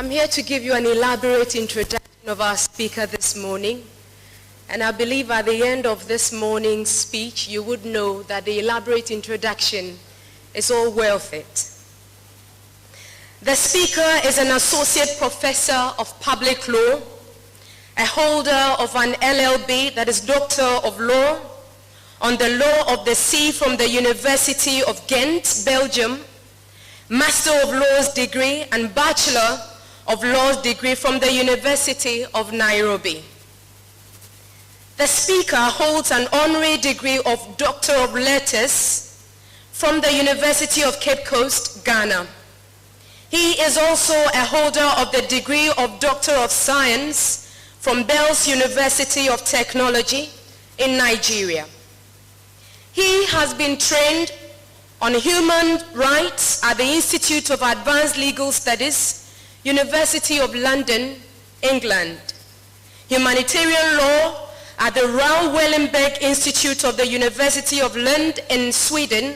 I'm here to give you an elaborate introduction of our speaker this morning. And I believe at the end of this morning's speech, you would know that the elaborate introduction is all worth it. The speaker is an associate professor of public law, a holder of an LLB, that is Doctor of Law, on the Law of the Sea from the University of Ghent, Belgium, Master of Laws degree and Bachelor of Laws degree from the University of Nairobi. The speaker holds an honorary degree of Doctor of Letters from the University of Cape Coast, Ghana. He is also a holder of the degree of Doctor of Science from Bells University of Technology in Nigeria. He has been trained on human rights at the Institute of Advanced Legal Studies, University of London, England, humanitarian law at the Raoul Wallenberg Institute of the University of Lund in Sweden,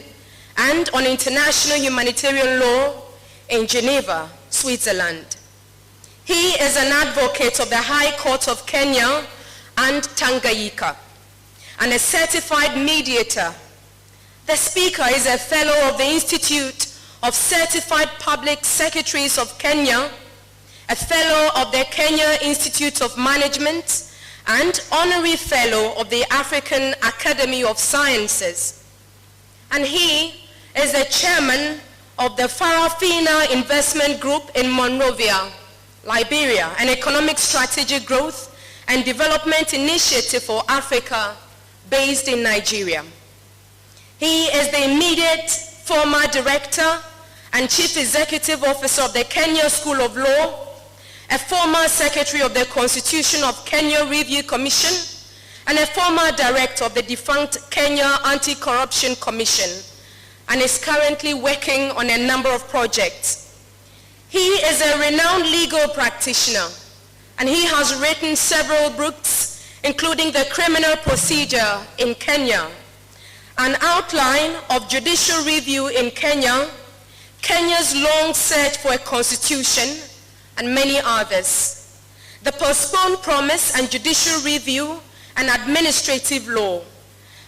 and on international humanitarian law in Geneva, Switzerland. He is an advocate of the High Court of Kenya and Tanganyika, and a certified mediator. The speaker is a fellow of the Institute of Certified Public Secretaries of Kenya, a fellow of the Kenya Institute of Management, and honorary fellow of the African Academy of Sciences. And he is the chairman of the Farafina Investment Group in Monrovia, Liberia, an economic strategic growth and development initiative for Africa based in Nigeria. He is the immediate former director and chief executive officer of the Kenya School of Law, a former secretary of the Constitution of Kenya Review Commission, and a former director of the defunct Kenya Anti-Corruption Commission, and is currently working on a number of projects. He is a renowned legal practitioner, and he has written several books, including The Criminal Procedure in Kenya, an outline of judicial review in Kenya, Kenya's long search for a constitution, and many others. The Postponed Promise and Judicial Review and Administrative Law.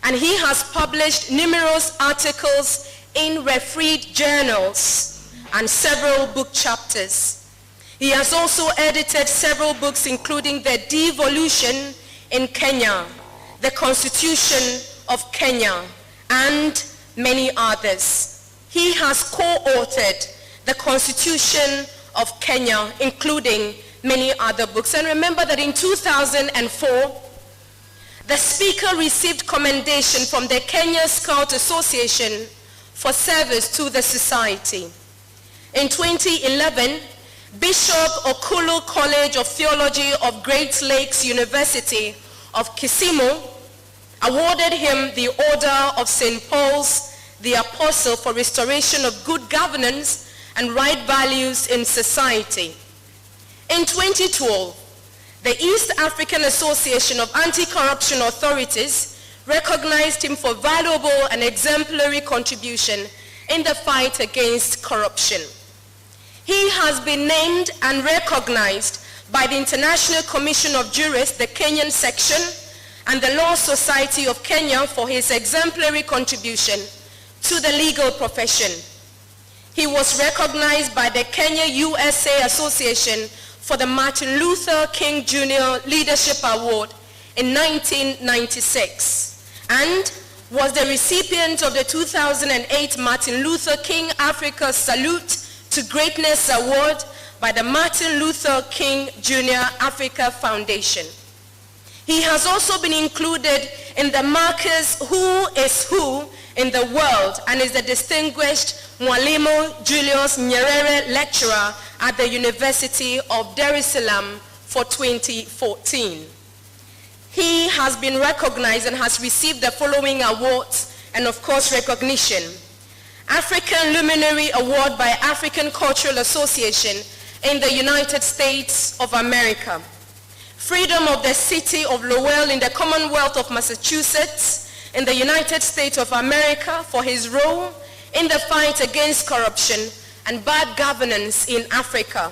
And he has published numerous articles in refereed journals and several book chapters. He has also edited several books, including The Devolution in Kenya, The Constitution of Kenya, and many others. He has co-authored The Constitution of Kenya, including many other books. And remember that in 2004, the speaker received commendation from the Kenya Scout Association for service to the society. In 2011, Bishop Okulu College of Theology of Great Lakes University of Kisumu awarded him the Order of St. Paul's the Apostle for restoration of good governance and right values in society. In 2012, the East African Association of Anti-Corruption Authorities recognized him for valuable and exemplary contribution in the fight against corruption. He has been named and recognized by the International Commission of Jurists, the Kenyan section, and the Law Society of Kenya for his exemplary contribution to the legal profession. He was recognized by the Kenya USA Association for the Martin Luther King Jr. Leadership Award in 1996, and was the recipient of the 2008 Martin Luther King Africa Salute to Greatness Award by the Martin Luther King Jr. Africa Foundation. He has also been included in the Marcus Who is Who in the World, and is the distinguished Mwalimu Julius Nyerere Lecturer at the University of Dar es Salaam for 2014. He has been recognized and has received the following awards and of course recognition. African Luminary Award by African Cultural Association in the United States of America. Freedom of the City of Lowell in the Commonwealth of Massachusetts in the United States of America for his role in the fight against corruption and bad governance in Africa.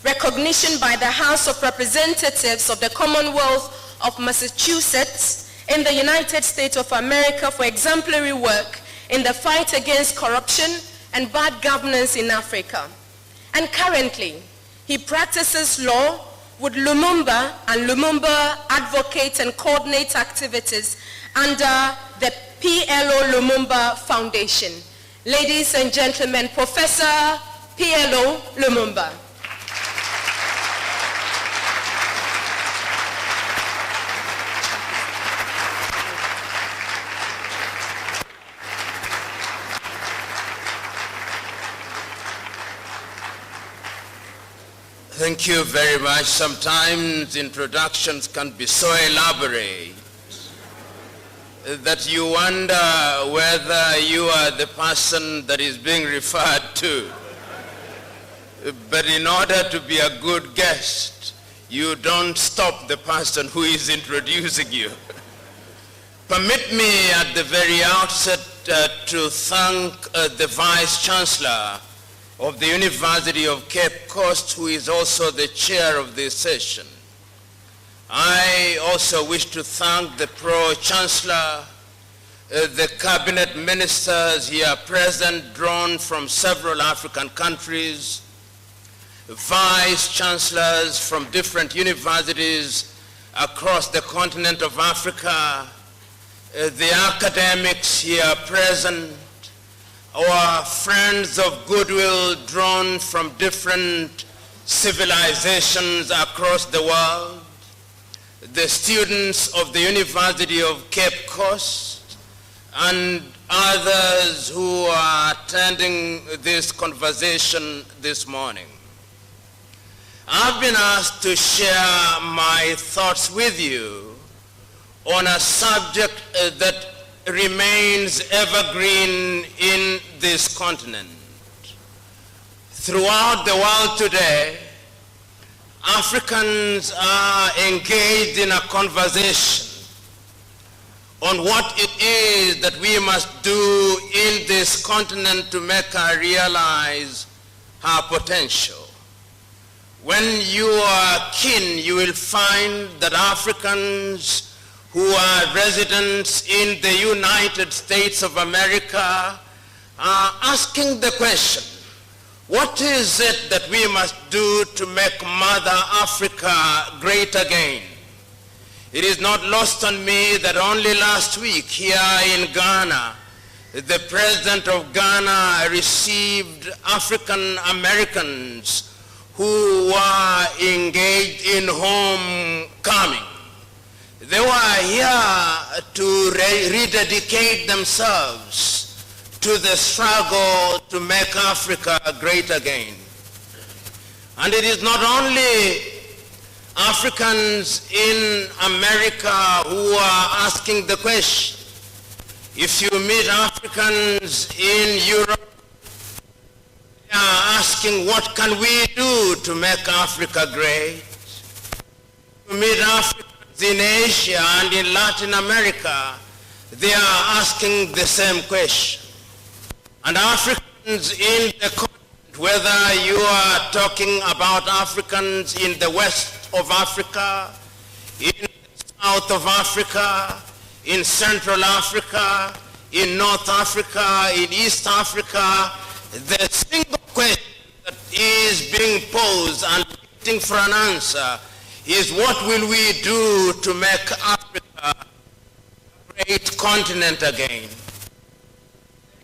recognition by the House of Representatives of the Commonwealth of Massachusetts in the United States of America for exemplary work in the fight against corruption and bad governance in Africa. And currently, he practices law with Lumumba, and Lumumba advocates and coordinates activities under the PLO Lumumba Foundation. Ladies and gentlemen, Professor PLO Lumumba. Thank you very much. Sometimes introductions can be so elaborate that you wonder whether you are the person that is being referred to. But in order to be a good guest, you don't stop the person who is introducing you. Permit me at the very outset to thank the Vice Chancellor of the University of Cape Coast, who is also the chair of this session. I also wish to thank the Pro-Chancellor, the cabinet ministers here present, drawn from several African countries, vice chancellors from different universities across the continent of Africa, the academics here present, our friends of goodwill drawn from different civilizations across the world, the students of the University of Cape Coast, and others who are attending this conversation this morning. I've been asked to share my thoughts with you on a subject that remains evergreen in this continent. Throughout the world today, Africans are engaged in a conversation on what it is that we must do in this continent to make her realize her potential. When you are keen, you will find that Africans who are residents in the United States of America are asking the question, what is it that we must do to make Mother Africa great again? It is not lost on me that only last week here in Ghana, the president of Ghana received African Americans who were engaged in homecoming. They were here to rededicate themselves to the struggle to make Africa great again. And it is not only Africans in America who are asking the question. If you meet Africans in Europe, they are asking, what can we do to make Africa great? You meet Africans in Asia and in Latin America, they are asking the same question. And Africans in the continent, whether you are talking about Africans in the west of Africa, in the south of Africa, in Central Africa, in North Africa, in East Africa, the single question that is being posed and waiting for an answer is, what will we do to make Africa a great continent again?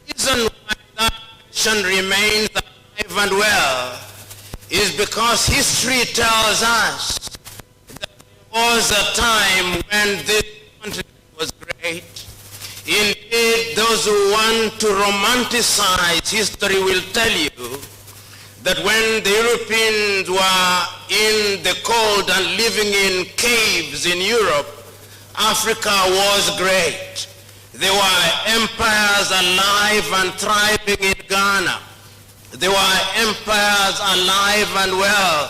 The reason why that question remains alive and well is because history tells us that there was a time when this continent was great. Indeed, those who want to romanticize history will tell you that when the Europeans were in the cold and living in caves in Europe, Africa was great. There were empires alive and thriving in Ghana. There were empires alive and well,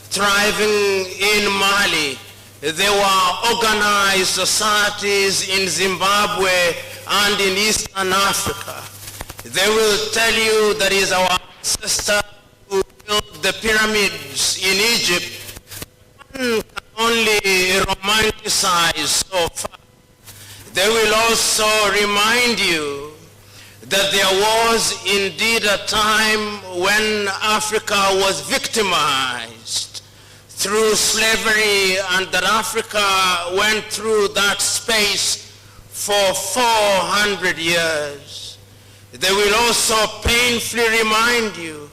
thriving in Mali. There were organized societies in Zimbabwe and in Eastern Africa. They will tell you that is our ancestors who built the pyramids in Egypt, one can only romanticize so far. They will also remind you that there was indeed a time when Africa was victimized through slavery, and that Africa went through that space for 400 years. They will also painfully remind you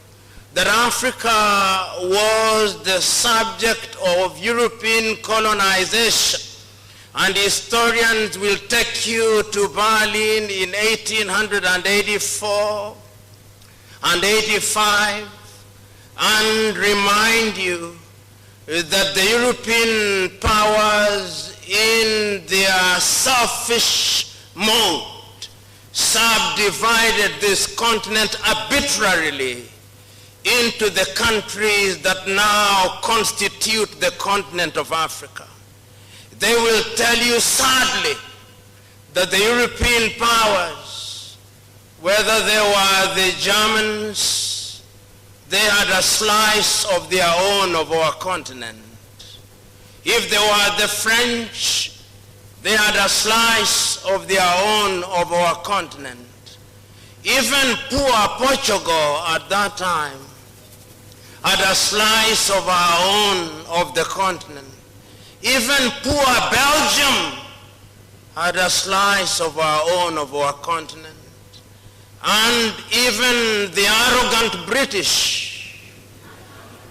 that Africa was the subject of European colonization. And historians will take you to Berlin in 1884 and 85 and remind you that the European powers in their selfish mode subdivided this continent arbitrarily into the countries that now constitute the continent of Africa. They will tell you sadly that the European powers, whether they were the Germans, they had a slice of their own of our continent. If they were the French, they had a slice of their own of our continent. Even poor Portugal at that time had a slice of our own of the continent. Even poor Belgium had a slice of our own of our continent. And even the arrogant British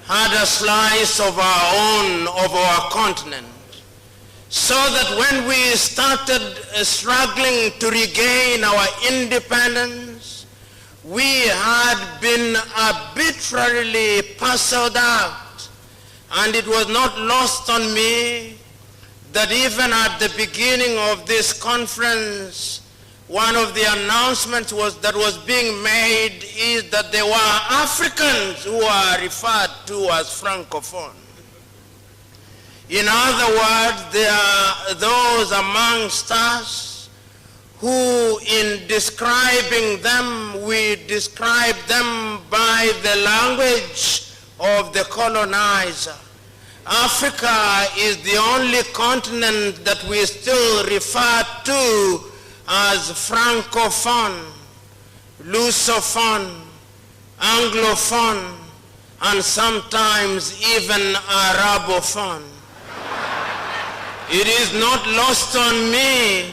had a slice of our own of our continent. So that when we started struggling to regain our independence, we had been arbitrarily parceled out. And it was not lost on me that even at the beginning of this conference, one of the announcements that was being made is that there were Africans who are referred to as Francophone. In other words, there are those amongst us who, in describing them, we describe them by the language of the colonizer. Africa is the only continent that we still refer to as Francophone, Lusophone, Anglophone, and sometimes even Arabophone. It is not lost on me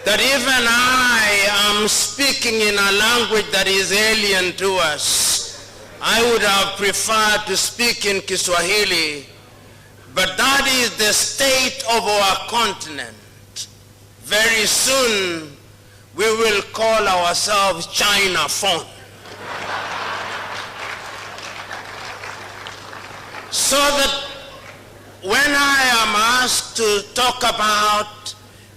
that even I am speaking in a language that is alien to us. I would have preferred to speak in Kiswahili, but that is the state of our continent. Very soon, we will call ourselves Chinaphone. So that when I am asked to talk about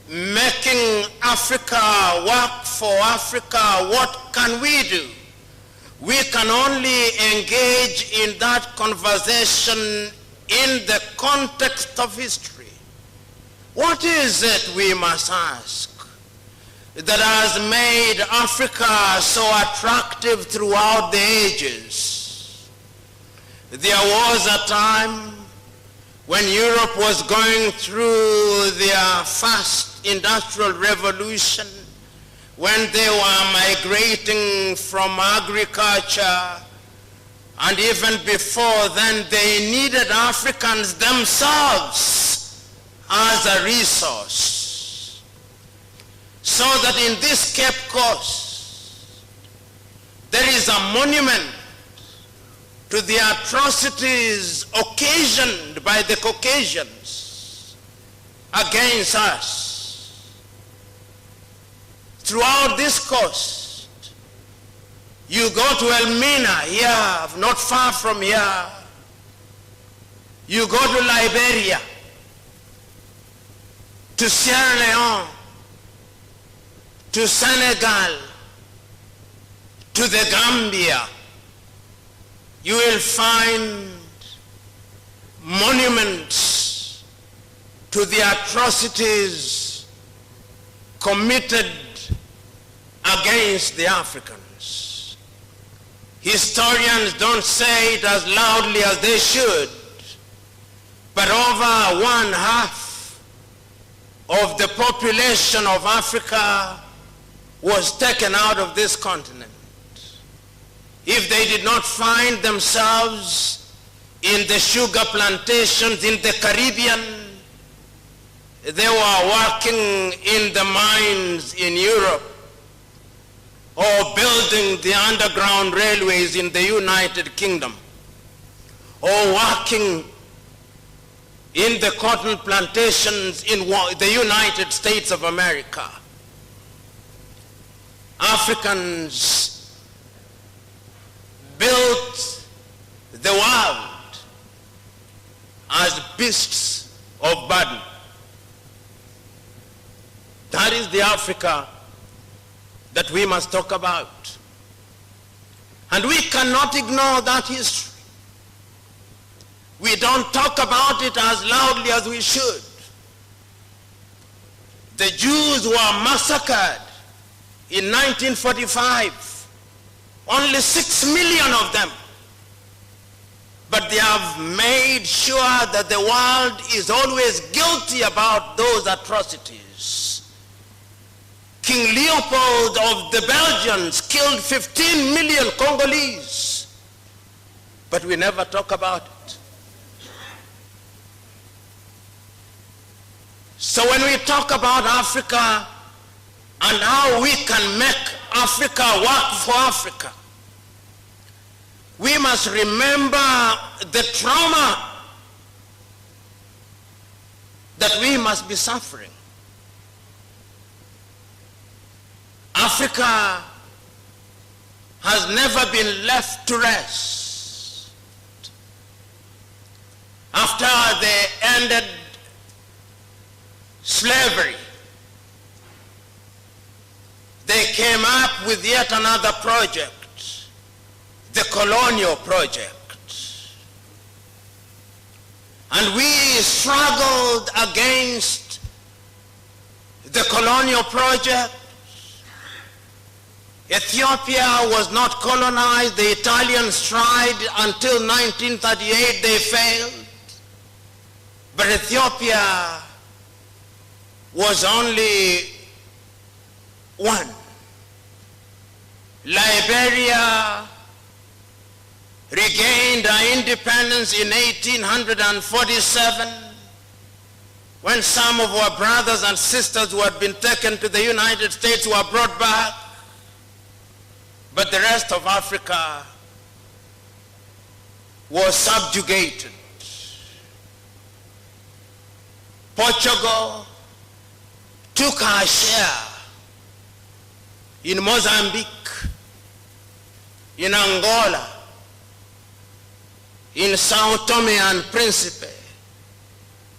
making Africa work for Africa, what can we do? We can only engage in that conversation in the context of history. What is it, we must ask, that has made Africa so attractive throughout the ages? There was a time when Europe was going through their first industrial revolution, when they were migrating from agriculture, and even before then they needed Africans themselves as a resource. So that in this Cape Coast, there is a monument to the atrocities occasioned by the Caucasians against us. Throughout this coast, you go to Elmina here, not far from here. You go to Liberia, to Sierra Leone, to Senegal, to the Gambia. You will find monuments to the atrocities committed against the Africans. Historians don't say it as loudly as they should, but over 1/2 of the population of Africa was taken out of this continent. If they did not find themselves in the sugar plantations in the Caribbean, they were working in the mines in Europe or building the underground railways in the United Kingdom or working in the cotton plantations in the United States of America. Africans built the world as beasts of burden. That is the Africa that we must talk about. And we cannot ignore that history. We don't talk about it as loudly as we should. The Jews were massacred in 1945. Only 6 million of them. But they have made sure that the world is always guilty about those atrocities. King Leopold of the Belgians killed 15 million Congolese. But we never talk about it. So when we talk about Africa and how we can make Africa work for Africa, we must remember the trauma that we must be suffering. Africa has never been left to rest. After they ended slavery, they came up with yet another project, the colonial project. And we struggled against the colonial project. Ethiopia was not colonized. The Italians tried until 1938, they failed. But Ethiopia was only one. Liberia regained her independence in 1847 when some of our brothers and sisters who had been taken to the United States were brought back. But the rest of Africa was subjugated. Portugal took her share in Mozambique, in Angola, in Sao Tome and Principe,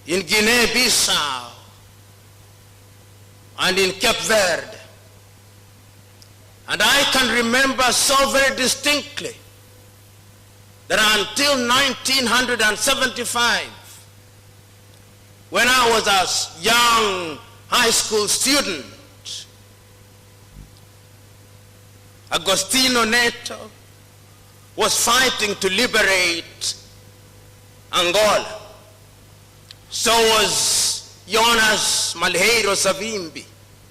in Guinea-Bissau, and in Cape Verde. And I can remember so very distinctly that until 1975, when I was a young high school student, Agostinho Neto was fighting to liberate Angola. So was Jonas Malheiro Savimbi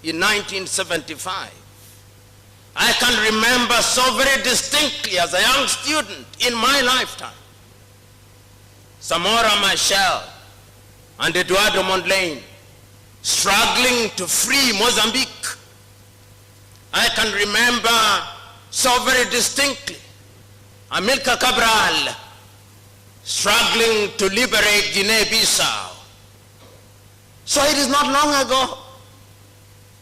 in 1975. I can remember so very distinctly as a young student in my lifetime, Samora Machel and Eduardo Mondlane struggling to free Mozambique. I can remember so very distinctly Amilcar Cabral struggling to liberate Guinea-Bissau. So it is not long ago.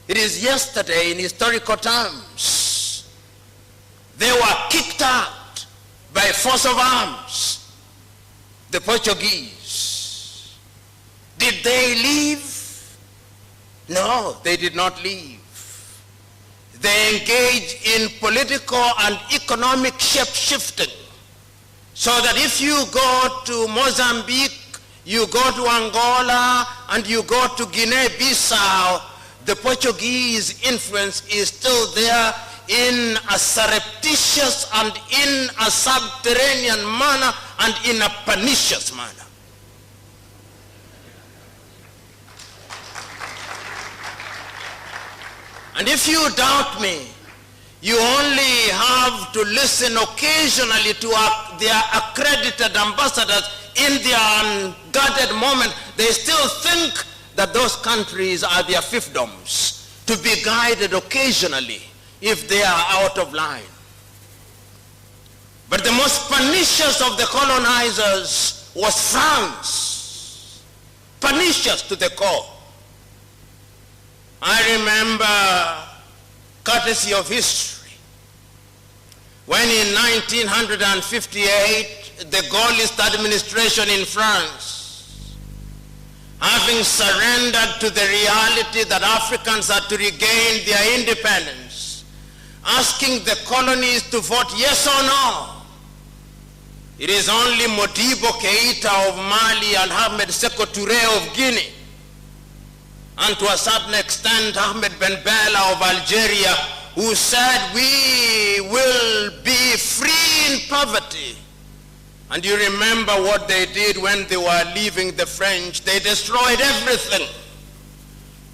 It is yesterday in historical terms. They were kicked out by force of arms, the Portuguese. Did they leave? No, they did not leave. They engaged in political and economic shape-shifting, so that if you go to Mozambique, you go to Angola, and you go to Guinea-Bissau, the Portuguese influence is still there in a surreptitious and in a subterranean manner and in a pernicious manner. And if you doubt me, you only have to listen occasionally to their accredited ambassadors. In their unguarded moment, they still think that those countries are their fiefdoms, to be guided occasionally if they are out of line. But the most pernicious of the colonizers was France, pernicious to the core. I remember, courtesy of history, when in 1958, the Gaullist administration in France, having surrendered to the reality that Africans had to regain their independence, asking the colonies to vote yes or no. It is only Modibo Keita of Mali and Ahmed Sékou Touré of Guinea, and to a certain extent Ahmed Ben Bella of Algeria, who said we will be free in poverty. And you remember what they did when they were leaving the French. They destroyed everything,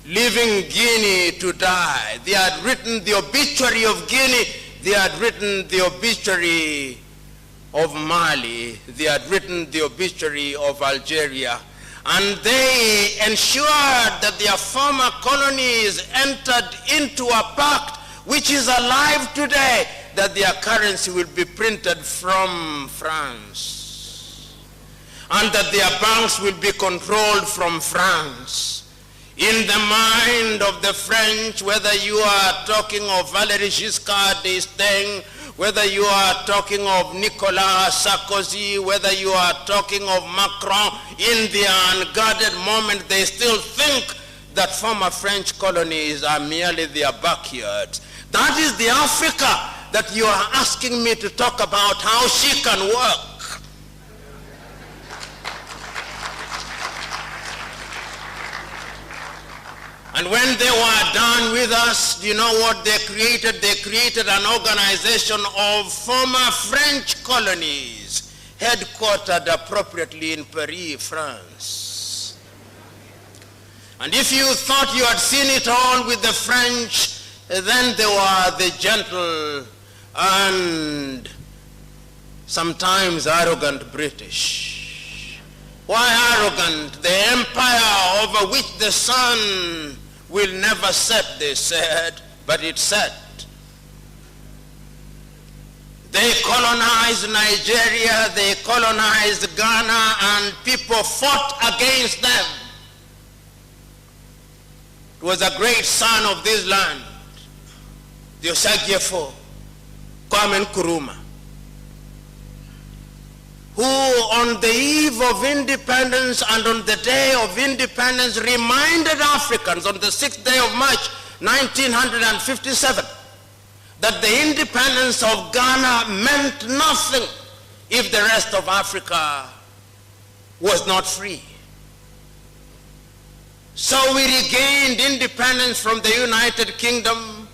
leaving Guinea to die. They had written the obituary of Guinea. They had written the obituary of Mali. They had written the obituary of Algeria. And they ensured that their former colonies entered into a pact which is alive today, that their currency will be printed from France, and that their banks will be controlled from France. In the mind of the French, whether you are talking of Valéry Giscard d'Estaing, whether you are talking of Nicolas Sarkozy, whether you are talking of Macron, in the unguarded moment, they still think that former French colonies are merely their backyards. That is the Africa that you are asking me to talk about, how she can work. And when they were done with us, you know what they created? They created an organization of former French colonies, headquartered appropriately in Paris, France. And if you thought you had seen it all with the French, then they were the gentle and sometimes arrogant British. Why arrogant? The empire over which the sun will never set, they said, but it set. They colonized Nigeria, they colonized Ghana, and people fought against them. It was a great son of this land, the Osagyefo, Kwame Nkrumah, who on the eve of independence and on the day of independence reminded Africans on the 6th day of March 1957 that the independence of Ghana meant nothing if the rest of Africa was not free. So we regained independence from the United Kingdom.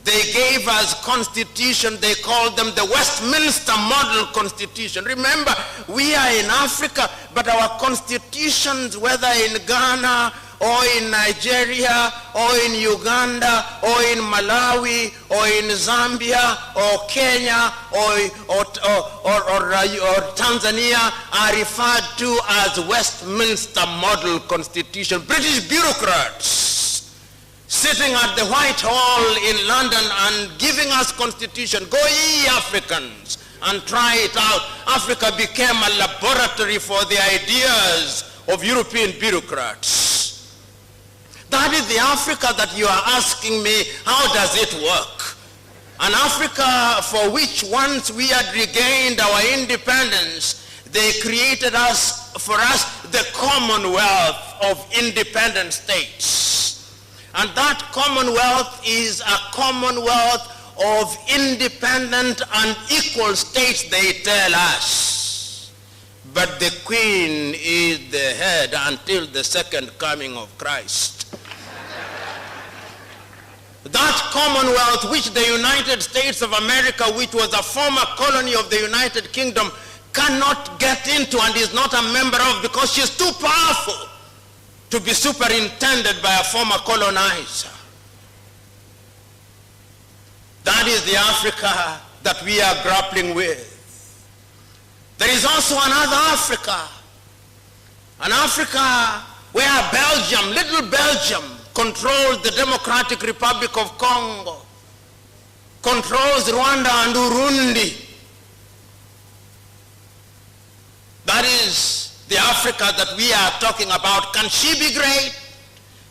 They gave us constitution. They called them the Westminster Model Constitution. Remember, we are in Africa, but our constitutions, whether in Ghana or in Nigeria or in Uganda or in Malawi or in Zambia or Kenya or Tanzania, are referred to as Westminster Model Constitution. British bureaucrats sitting at the White Hall in London and giving us constitution. Go ye Africans and try it out. Africa became a laboratory for the ideas of European bureaucrats. That is the Africa that you are asking me, how does it work? An Africa for which once we had regained our independence, they created for us the Commonwealth of Independent States. And that Commonwealth is a Commonwealth of independent and equal states, they tell us. But the Queen is the head until the second coming of Christ. That Commonwealth which the United States of America, which was a former colony of the United Kingdom, cannot get into and is not a member of because she's too powerful to be superintended by a former colonizer. That is the Africa that we are grappling with. There is also another Africa, an Africa where Belgium, little Belgium, controls the Democratic Republic of Congo, controls Rwanda and Burundi. That is the Africa that we are talking about. Can she be great?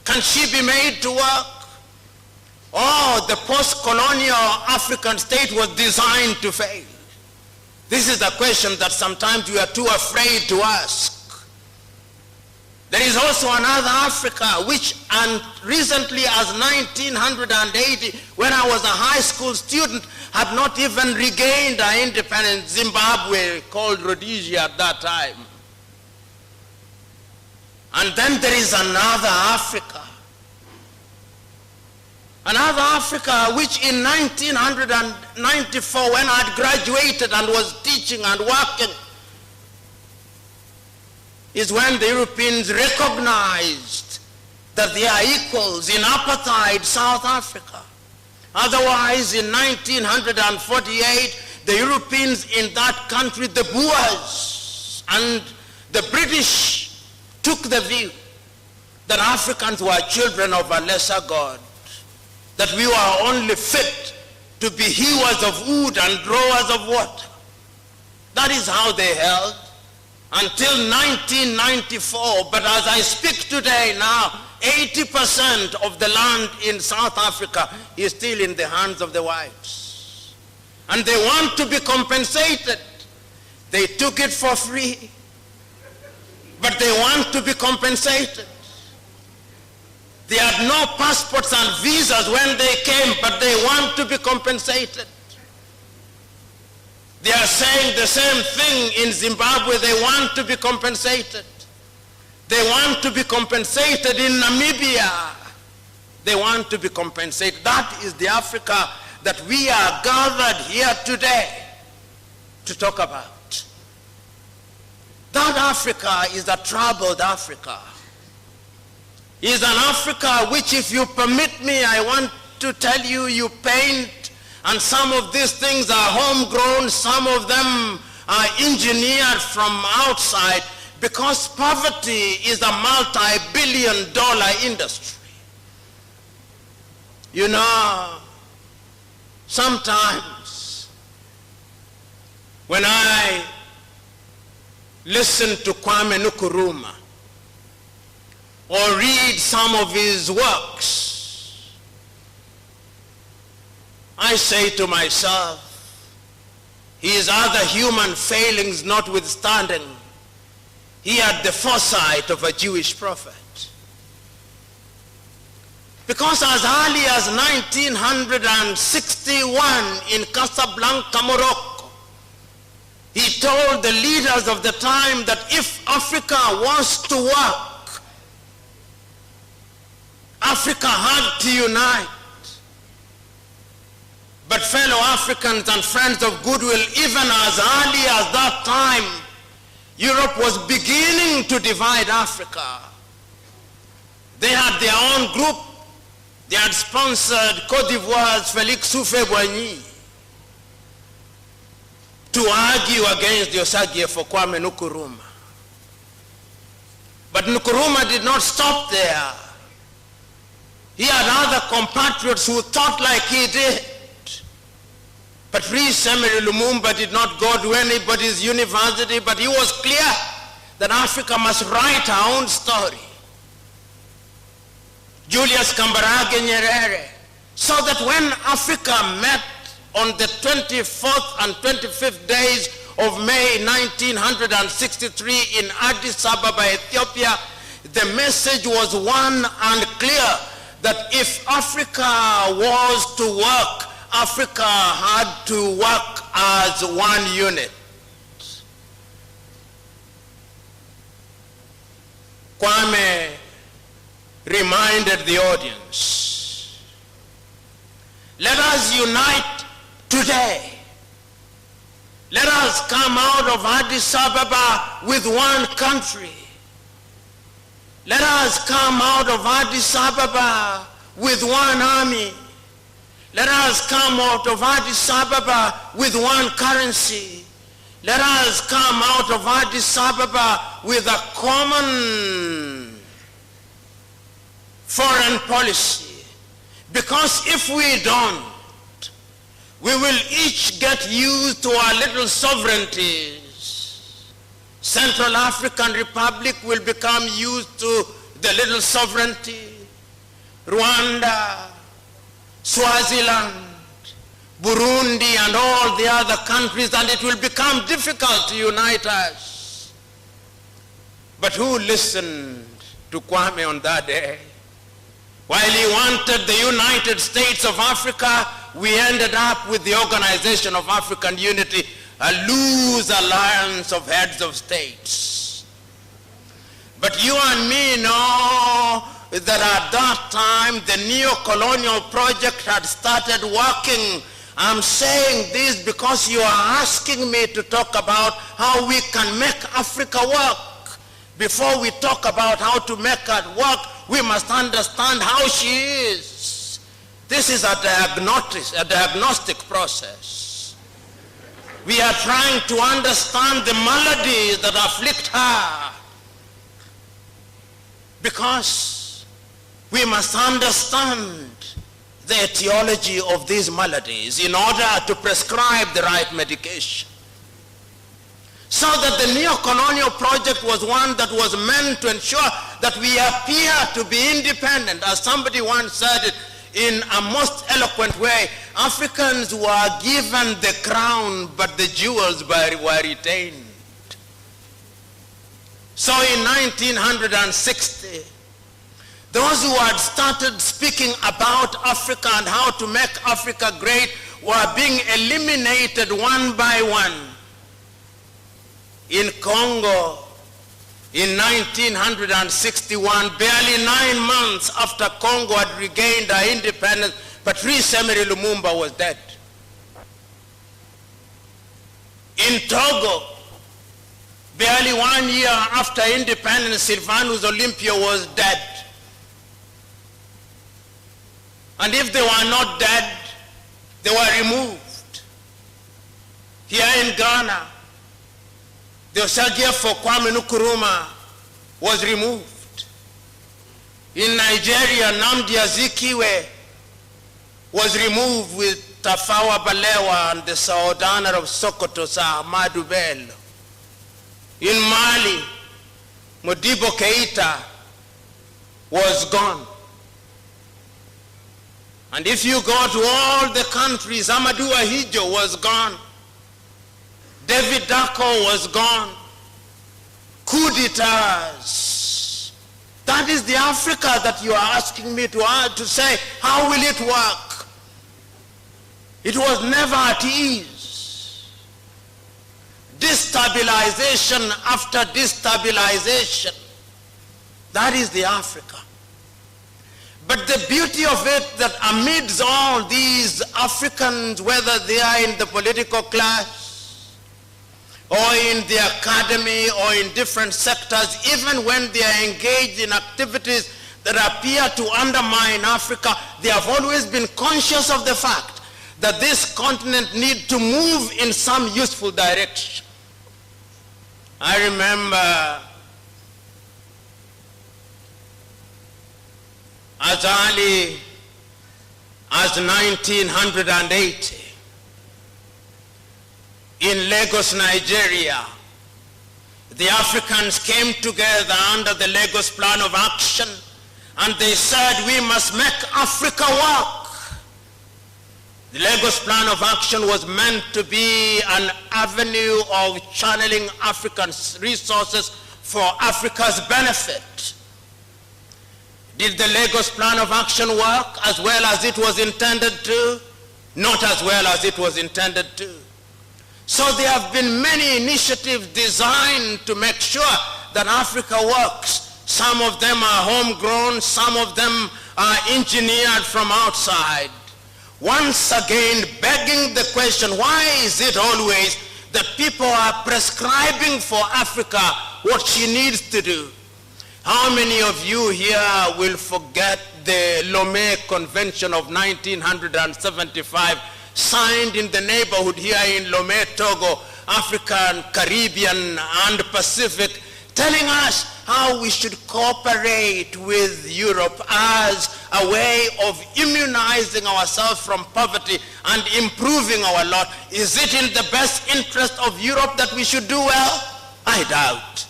Can she be made to work? Oh, the post-colonial African state was designed to fail. This is a question that sometimes we are too afraid to ask. There is also another Africa which, and recently as 1980, when I was a high school student, had not even regained our independence, Zimbabwe, called Rhodesia at that time. And then there is another Africa. Another Africa which in 1994, when I had graduated and was teaching and working, is when the Europeans recognized that they are equals in apartheid South Africa. Otherwise, in 1948, the Europeans in that country, the Boers and the British, took the view that Africans were children of a lesser God, that we were only fit to be hewers of wood and drawers of water. That is how they held until 1994. But as I speak today now, 80% of the land in South Africa is still in the hands of the whites. And they want to be compensated. They took it for free, but they want to be compensated. They had no passports and visas when they came, but they want to be compensated. They are saying the same thing in Zimbabwe. They want to be compensated. They want to be compensated in Namibia. They want to be compensated. That is the Africa that we are gathered here today to talk about. That Africa is a troubled Africa. Is an Africa which, if you permit me, I want to tell you, you paint, and some of these things are homegrown, some of them are engineered from outside, because poverty is a multi-billion-dollar industry. You know, sometimes when I listen to Kwame Nkrumah or read some of his works, I say to myself, his other human failings notwithstanding, he had the foresight of a Jewish prophet. Because as early as 1961 in Casablanca, Morocco, he told the leaders of the time that if Africa wants to work, Africa had to unite. But fellow Africans and friends of goodwill, even as early as that time, Europe was beginning to divide Africa. They had their own group. They had sponsored Cote d'Ivoire's Félix Houphouët-Boigny to argue against the Osagie for Kwame Nkrumah. But Nkrumah did not stop there. He had other compatriots who thought like he did. Patrice Emery Lumumba did not go to anybody's university, but he was clear that Africa must write her own story. Julius Kambarage Nyerere, so that when Africa met on the 24th and 25th days of May 1963 in Addis Ababa, Ethiopia, the message was one and clear that if Africa was to work, Africa had to work as one unit. Kwame reminded the audience Let us unite today. Let us come out of Addis Ababa with one country. Let us come out of Addis Ababa with one army. Let us come out of Addis Ababa with one currency. Let us come out of Addis Ababa with a common foreign policy. Because if we don't, we will each get used to our little sovereignties. Central African Republic will become used to the little sovereignty. Rwanda, Swaziland, Burundi, and all the other countries, and it will become difficult to unite us. But who listened to Kwame on that day? While he wanted the United States of Africa, we ended up with the Organization of African Unity, a loose alliance of heads of states. But you and me know that at that time the neo-colonial project had started working. I'm saying this because you are asking me to talk about how we can make Africa work. Before we talk about how to make it work, we must understand how she is. This is a diagnostic process. We are trying to understand the maladies that afflict her, because we must understand the etiology of these maladies in order to prescribe the right medication. So that the neo-colonial project was one that was meant to ensure that we appear to be independent. As somebody once said it in a most eloquent way, Africans were given the crown, but the jewels were retained. So in 1960, those who had started speaking about Africa and how to make Africa great were being eliminated one by one. In Congo, in 1961, barely 9 months after Congo had regained her independence, Patrice Emery Lumumba was dead. In Togo, barely 1 year after independence, Sylvanus Olympia was dead. And if they were not dead, they were removed. Here in Ghana, the Osagia for Kwame Nkrumah was removed. In Nigeria, Nnamdi Azikiwe was removed with Tafawa Balewa and the Sultan of Sokoto, Sir Ahmadu Bello. In Mali, Modibo Keita was gone. And if you go to all the countries, Amadou Ahidjo was gone. David Dacko was gone. Coup d'etats. That is the Africa that you are asking me to say, how will it work? It was never at ease. Destabilization after destabilization. That is the Africa. But the beauty of it that amidst all these Africans, whether they are in the political class, or in the academy, or in different sectors, even when they are engaged in activities that appear to undermine Africa, they have always been conscious of the fact that this continent needs to move in some useful direction. I remember as early as 1980, in Lagos, Nigeria, the Africans came together under the Lagos Plan of Action, and they said, we must make Africa work. The Lagos Plan of Action was meant to be an avenue of channeling African resources for Africa's benefit. Did the Lagos Plan of Action work as well as it was intended to? Not as well as it was intended to. So there have been many initiatives designed to make sure that Africa works. Some of them are homegrown, some of them are engineered from outside. once again begging the question, why is it always that people are prescribing for Africa what she needs to do? How many of you here will forget the Lomé Convention of 1975, signed in the neighborhood here in Lomé, Togo, African, Caribbean, and Pacific, telling us how we should cooperate with Europe as a way of immunizing ourselves from poverty and improving our lot. Is it in the best interest of Europe that we should do well? I doubt.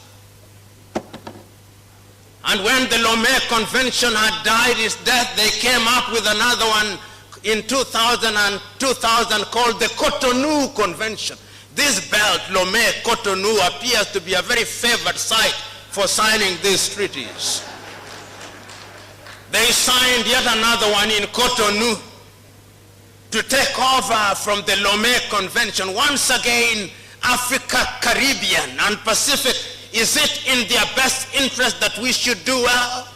And when the Lomé Convention had died its death, they came up with another one in 2000 called the Cotonou Convention. This belt, Lomé, Cotonou, appears to be a very favored site for signing these treaties. They signed yet another one in Cotonou to take over from the Lomé Convention. Once again, Africa, Caribbean, and Pacific, is it in their best interest that we should do well?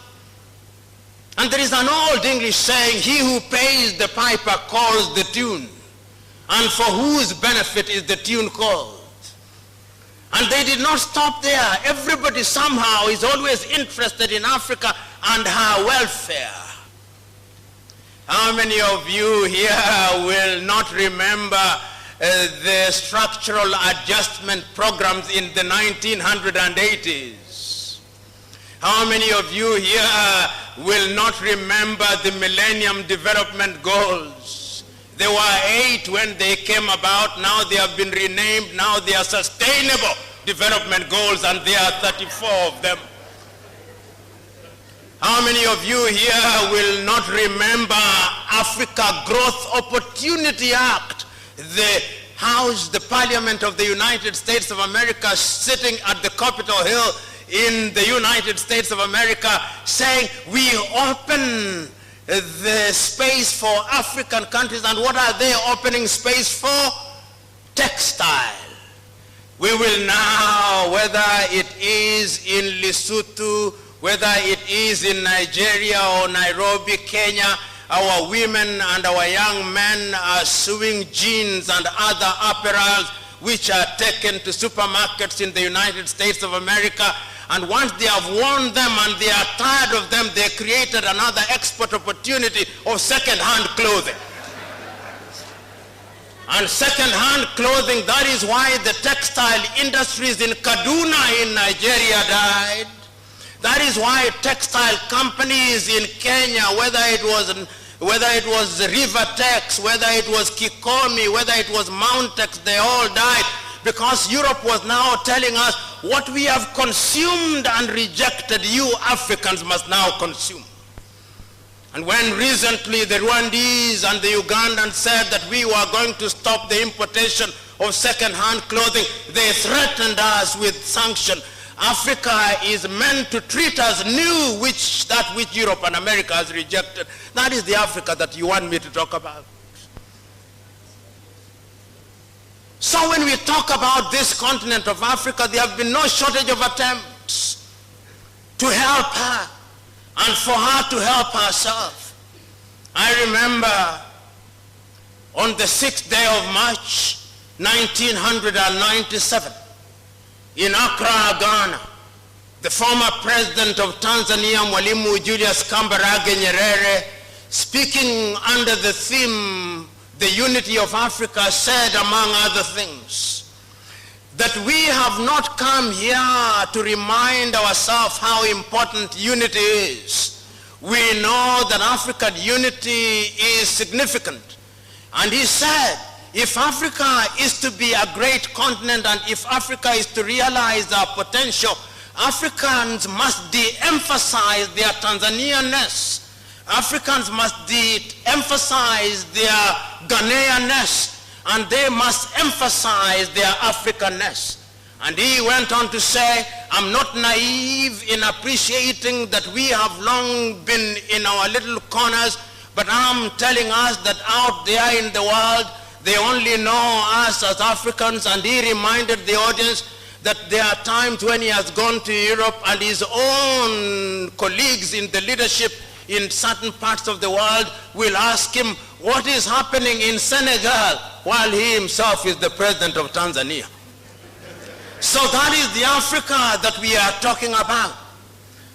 And there is an old English saying, he who pays the piper calls the tune. And for whose benefit is the tune called? And they did not stop there. Everybody somehow is always interested in Africa and her welfare. How many of you here will not remember the structural adjustment programs in the 1980s? How many of you here will not remember the Millennium Development Goals? There were 8 when they came about. Now they have been renamed. Now they are Sustainable Development Goals, and there are 34 of them. How many of you here will not remember Africa Growth Opportunity Act? The House, the Parliament of the United States of America, sitting at the Capitol Hill in the United States of America, saying we open the space for African countries. And what are they opening space for? Textile. We will now, whether it is in Lesotho, whether it is in Nigeria or Nairobi, Kenya, our women and our young men are sewing jeans and other apparels which are taken to supermarkets in the United States of America. And once they have worn them and they are tired of them, they created another export opportunity of second-hand clothing. And second-hand clothing, that is why the textile industries in Kaduna in Nigeria died. That is why textile companies in Kenya, whether it was Rivertex, whether it was Kikomi, whether it was Mountex, they all died, because Europe was now telling us what we have consumed and rejected, you Africans must now consume. And when recently the Rwandese and the Ugandans said that we were going to stop the importation of second-hand clothing, they threatened us with sanction. Africa is meant to treat us new, that which Europe and America has rejected. That is the Africa that you want me to talk about. So when we talk about this continent of Africa, there have been no shortage of attempts to help her and for her to help herself. I remember on the 6th day of March, 1997, in Accra, Ghana, the former president of Tanzania, Mwalimu Julius Kambarage Nyerere, speaking under the theme, the unity of Africa, said, among other things, that we have not come here to remind ourselves how important unity is. We know that African unity is significant. And he said, if Africa is to be a great continent and if Africa is to realize our potential, Africans must de-emphasize their Tanzanian-ness. Africans must de-emphasize their Ghanaian-ness, and they must emphasize their African-ness. And he went on to say, I'm not naive in appreciating that we have long been in our little corners, but I'm telling us that out there in the world, they only know us as Africans. And he reminded the audience that there are times when he has gone to Europe and his own colleagues in the leadership in certain parts of the world will ask him what is happening in Senegal while he himself is the president of Tanzania. So that is the Africa that we are talking about.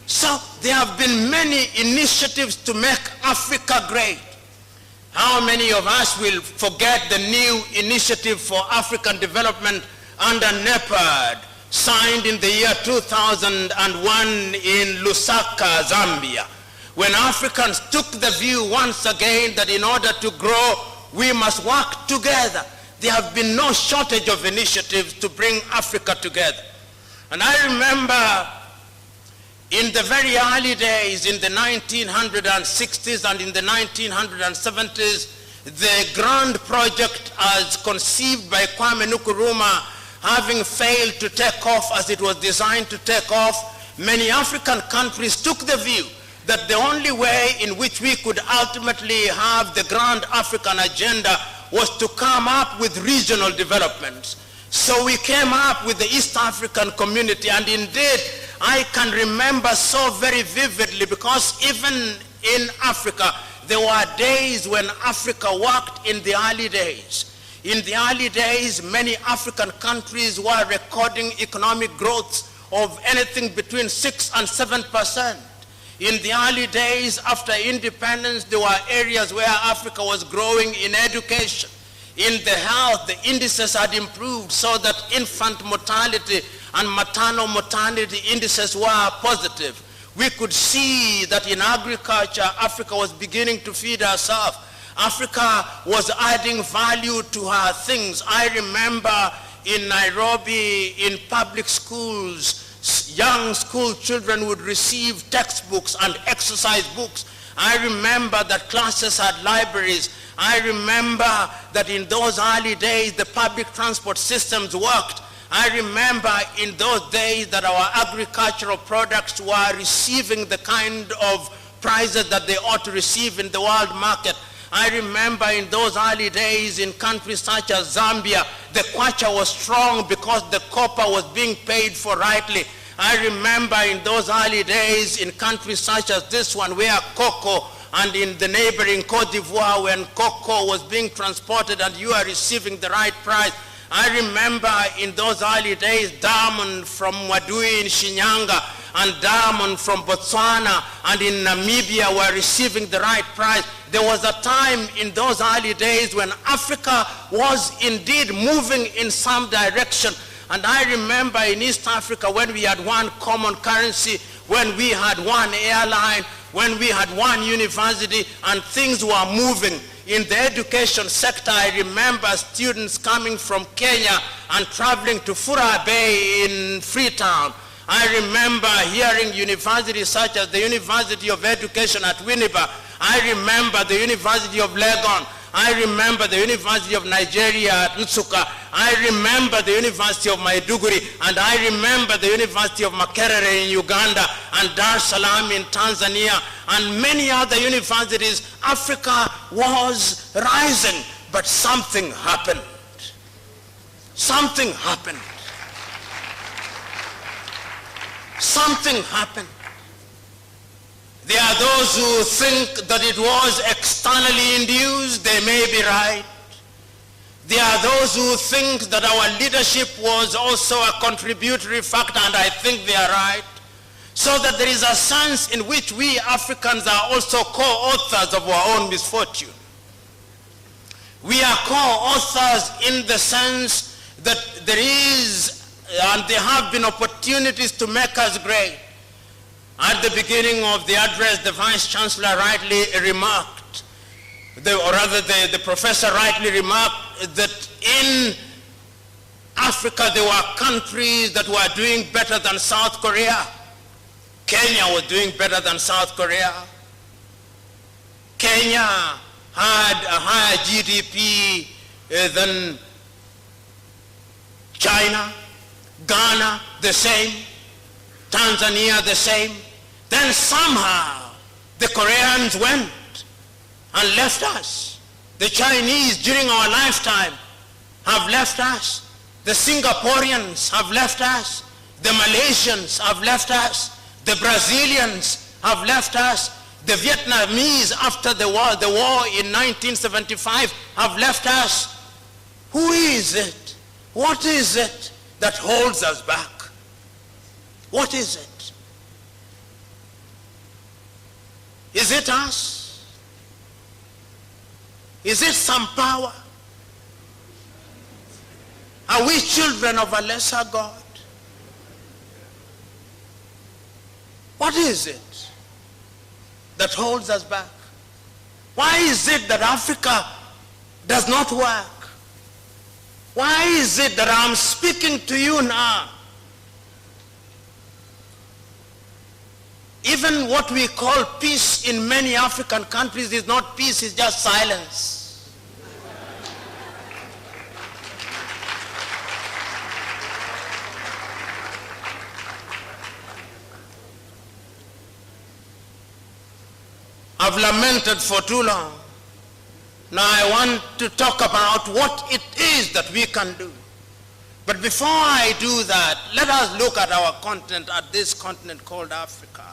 So there have been many initiatives to make Africa great. How many of us will forget the new initiative for African development under NEPAD, signed in the year 2001 in Lusaka, Zambia, when Africans took the view once again that in order to grow, we must work together. There have been no shortage of initiatives to bring Africa together. And I remember in the very early days, in the 1960s and in the 1970s, the grand project as conceived by Kwame Nkrumah having failed to take off as it was designed to take off, many African countries took the view that the only way in which we could ultimately have the grand African agenda was to come up with regional developments. So we came up with the East African Community, and indeed I can remember so very vividly, because even in Africa there were days when Africa worked in the early days. In the early days, many African countries were recording economic growth of anything between 6 and 7%. In the early days after independence, there were areas where Africa was growing in education. In the health, the indices had improved so that infant mortality and maternal mortality indices were positive. We could see that in agriculture, Africa was beginning to feed herself. Africa was adding value to her things. I remember in Nairobi, in public schools, young school children would receive textbooks and exercise books. I remember that classes had libraries. I remember that in those early days, the public transport systems worked. I remember in those days that our agricultural products were receiving the kind of prices that they ought to receive in the world market. I remember in those early days in countries such as Zambia, the kwacha was strong because the copper was being paid for rightly. I remember in those early days in countries such as this one where cocoa, and in the neighboring Cote d'Ivoire when cocoa was being transported and you are receiving the right price. I remember in those early days diamond from Wadui in Shinyanga and diamond from Botswana and in Namibia were receiving the right price. There was a time in those early days when Africa was indeed moving in some direction. And I remember in East Africa when we had one common currency, when we had one airline, when we had one university, and things were moving. In the education sector, I remember students coming from Kenya and traveling to Fura Bay in Freetown. I remember hearing universities such as the University of Education at Winneba. I remember the University of Legon. I remember the University of Nigeria at Nsukka. I remember the University of Maiduguri, and I remember the University of Makerere in Uganda, and Dar es Salaam in Tanzania, and many other universities. Africa was rising, but something happened. Something happened. Something happened. There are those who think that it was externally induced. They may be right. There are those who think that our leadership was also a contributory factor, and I think they are right. So that there is a sense in which we Africans are also co-authors of our own misfortune. We are co-authors in the sense that there is, and there have been opportunities to make us great. At the beginning of the address, the Vice Chancellor rightly remarked, the professor rightly remarked that in Africa there were countries that were doing better than South Korea. Kenya was doing better than South Korea. Kenya had a higher GDP than China. Ghana, the same. Tanzania, the same. Then somehow the Koreans went and left us. The Chinese during our lifetime have left us. The Singaporeans have left us. The Malaysians have left us. The Brazilians have left us. The Vietnamese, after the war in 1975, have left us. Who is it? What is it that holds us back? What is it? Is it us? Is it some power? Are we children of a lesser God? What is it that holds us back? Why is it that Africa does not work? Why is it that I'm speaking to you now? Even what we call peace in many African countries is not peace, it's just silence. I've lamented for too long. Now I want to talk about what it is that we can do. But before I do that, let us look at our continent, at this continent called Africa.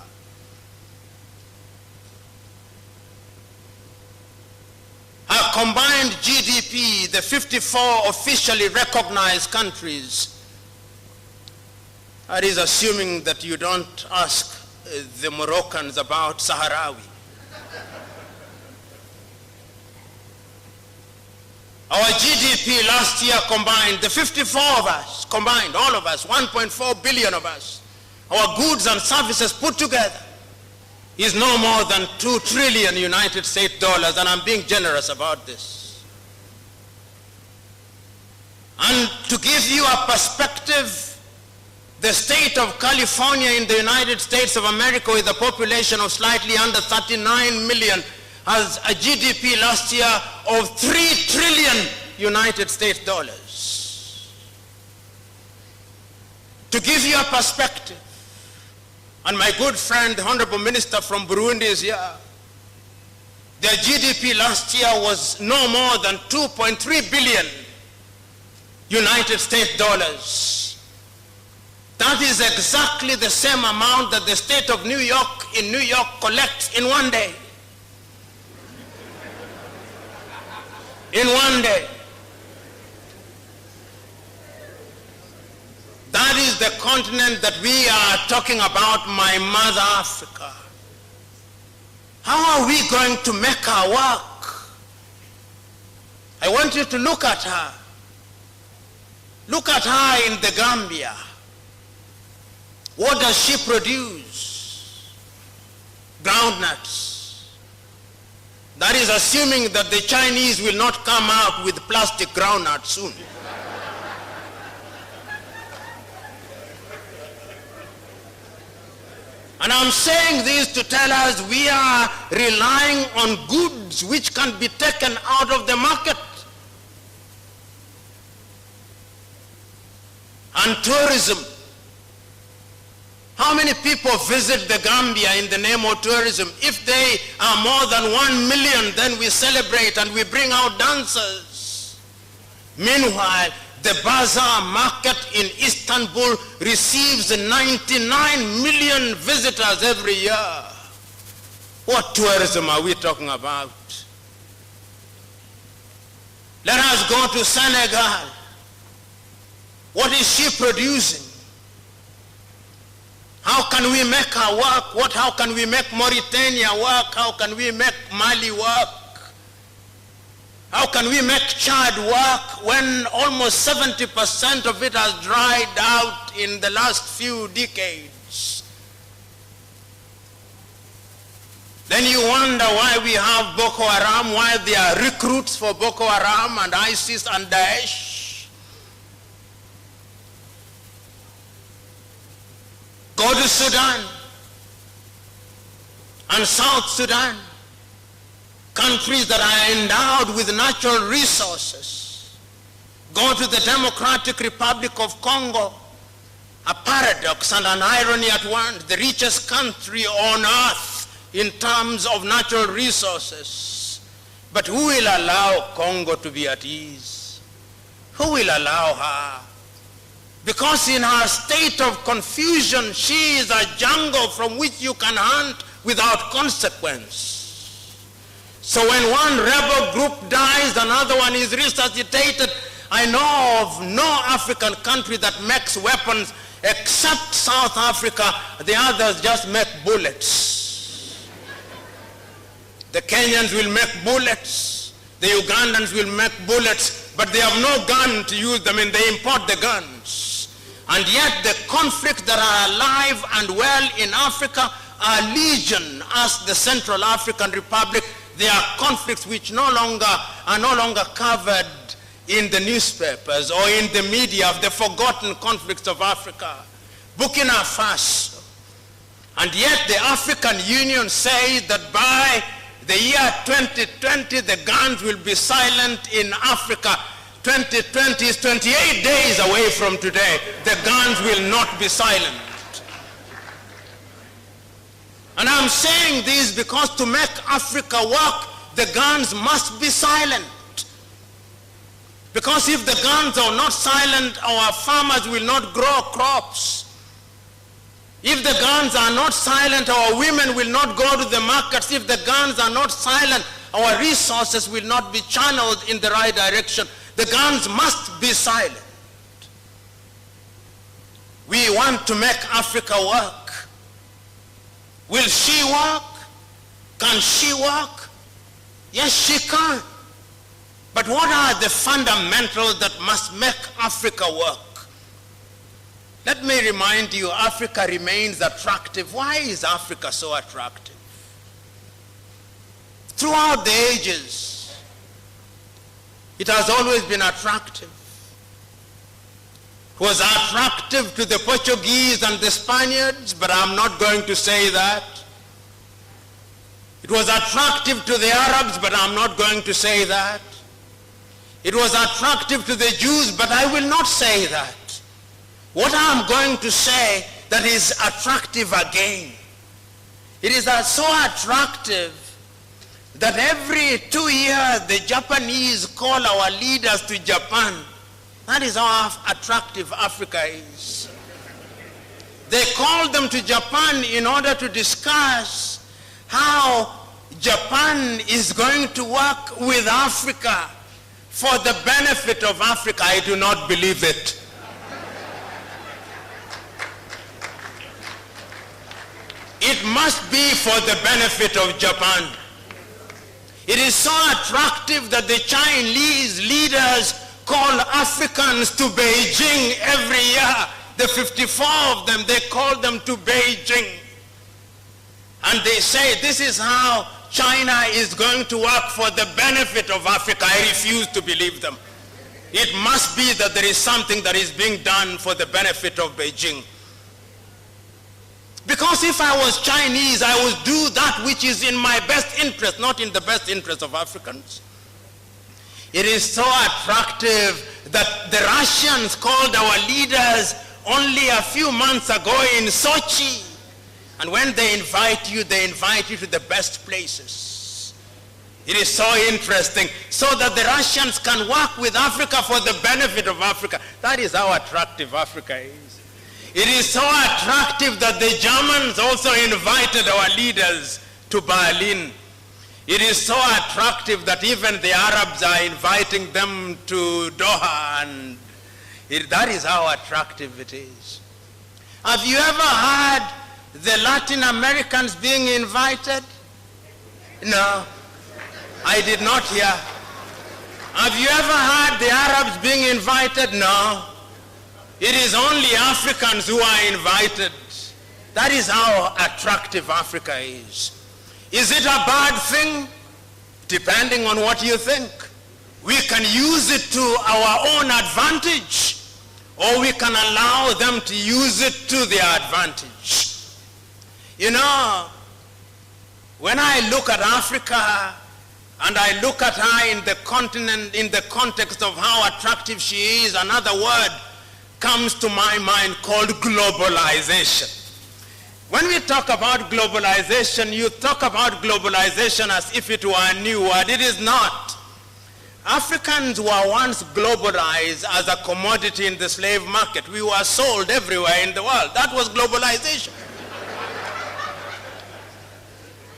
Our combined GDP, the 54 officially recognized countries, that is assuming that you don't ask the Moroccans about Sahrawi. Our GDP last year combined, the 54 of us combined, all of us, 1.4 billion of us, our goods and services put together is no more than 2 trillion United States dollars, and I'm being generous about this. And to give you a perspective, the state of California in the United States of America, with a population of slightly under 39 million, has a GDP last year of 3 trillion United States dollars. To give you a perspective, and my good friend, the Honorable Minister from Burundi is here, their GDP last year was no more than 2.3 billion United States dollars. That is exactly the same amount that the state of New York in New York collects in one day. In one day. That is the continent that we are talking about, my mother Africa. How are we going to make her work? I want you to look at her. Look at her in the Gambia. What does she produce? Groundnuts. That is assuming that the Chinese will not come out with plastic groundnuts soon. And I'm saying this to tell us we are relying on goods which can be taken out of the market. And tourism. How many people visit the Gambia in the name of tourism? If they are more than 1 million, then we celebrate and we bring out dancers. Meanwhile, the bazaar market in Istanbul receives 99 million visitors every year. What tourism are we talking about? Let us go to Senegal. What is she producing? How can we make her work? How can we make Mauritania work? How can we make Mali work? How can we make Chad work when almost 70% of it has dried out in the last few decades? Then you wonder why we have Boko Haram, why there are recruits for Boko Haram and ISIS and Daesh. Go to Sudan and South Sudan, countries that are endowed with natural resources. Go to the Democratic Republic of Congo, a paradox and an irony at once, the richest country on earth in terms of natural resources. But who will allow Congo to be at ease? Who will allow her? Because in her state of confusion, she is a jungle from which you can hunt without consequence. So when one rebel group dies, another one is resuscitated. I know of no African country that makes weapons except South Africa. The others just make bullets. The Kenyans will make bullets. The Ugandans will make bullets, but they have no gun to use them, and they import the guns. And yet the conflicts that are alive and well in Africa are legion. As the Central African Republic, there are conflicts which are no longer covered in the newspapers or in the media of the forgotten conflicts of Africa. Burkina Faso. And yet the African Union says that by the year 2020, the guns will be silent in Africa. 2020 is 28 days away from today. The guns will not be silent. And I'm saying this because to make Africa work, the guns must be silent. Because if the guns are not silent, our farmers will not grow crops. If the guns are not silent, our women will not go to the markets. If the guns are not silent, our resources will not be channeled in the right direction. The guns must be silent. We want to make Africa work. Will she work? Can she work? Yes, she can. But what are the fundamentals that must make Africa work? Let me remind you, Africa remains attractive. Why is Africa so attractive? Throughout the ages, it has always been attractive. It was attractive to the Portuguese and the Spaniards, but I'm not going to say that. It was attractive to the Arabs, but I'm not going to say that. It was attractive to the Jews, but I will not say that. What I'm going to say that is attractive again, it is so attractive that every 2 years the Japanese call our leaders to Japan. That is how attractive Africa is. They call them to Japan in order to discuss how Japan is going to work with Africa for the benefit of Africa. I do not believe it. It must be for the benefit of Japan. It is so attractive that the Chinese leaders call Africans to Beijing every year. The 54 of them, they call them to Beijing. And they say this is how China is going to work for the benefit of Africa. I refuse to believe them. It must be that there is something that is being done for the benefit of Beijing. Because if I was Chinese, I would do that which is in my best interest, not in the best interest of Africans. It is so attractive that the Russians called our leaders only a few months ago in Sochi. And when they invite you to the best places. It is so interesting, so that the Russians can work with Africa for the benefit of Africa. That is how attractive Africa is. It is so attractive that the Germans also invited our leaders to Berlin. It is so attractive that even the Arabs are inviting them to Doha, and that is how attractive it is. Have you ever heard the Latin Americans being invited? No, I did not hear. Have you ever heard the Arabs being invited? No. It is only Africans who are invited. That is how attractive Africa is. Is it a bad thing? Depending on what you think. We can use it to our own advantage, or we can allow them to use it to their advantage. You know, when I look at Africa and I look at her in the continent, in the context of how attractive she is, another word comes to my mind called globalization. When we talk about globalization, you talk about globalization as if it were a new word. It is not. Africans were once globalized as a commodity in the slave market. We were sold everywhere in the world. That was globalization.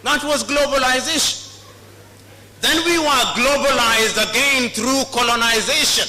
That was globalization. Then we were globalized again through colonization.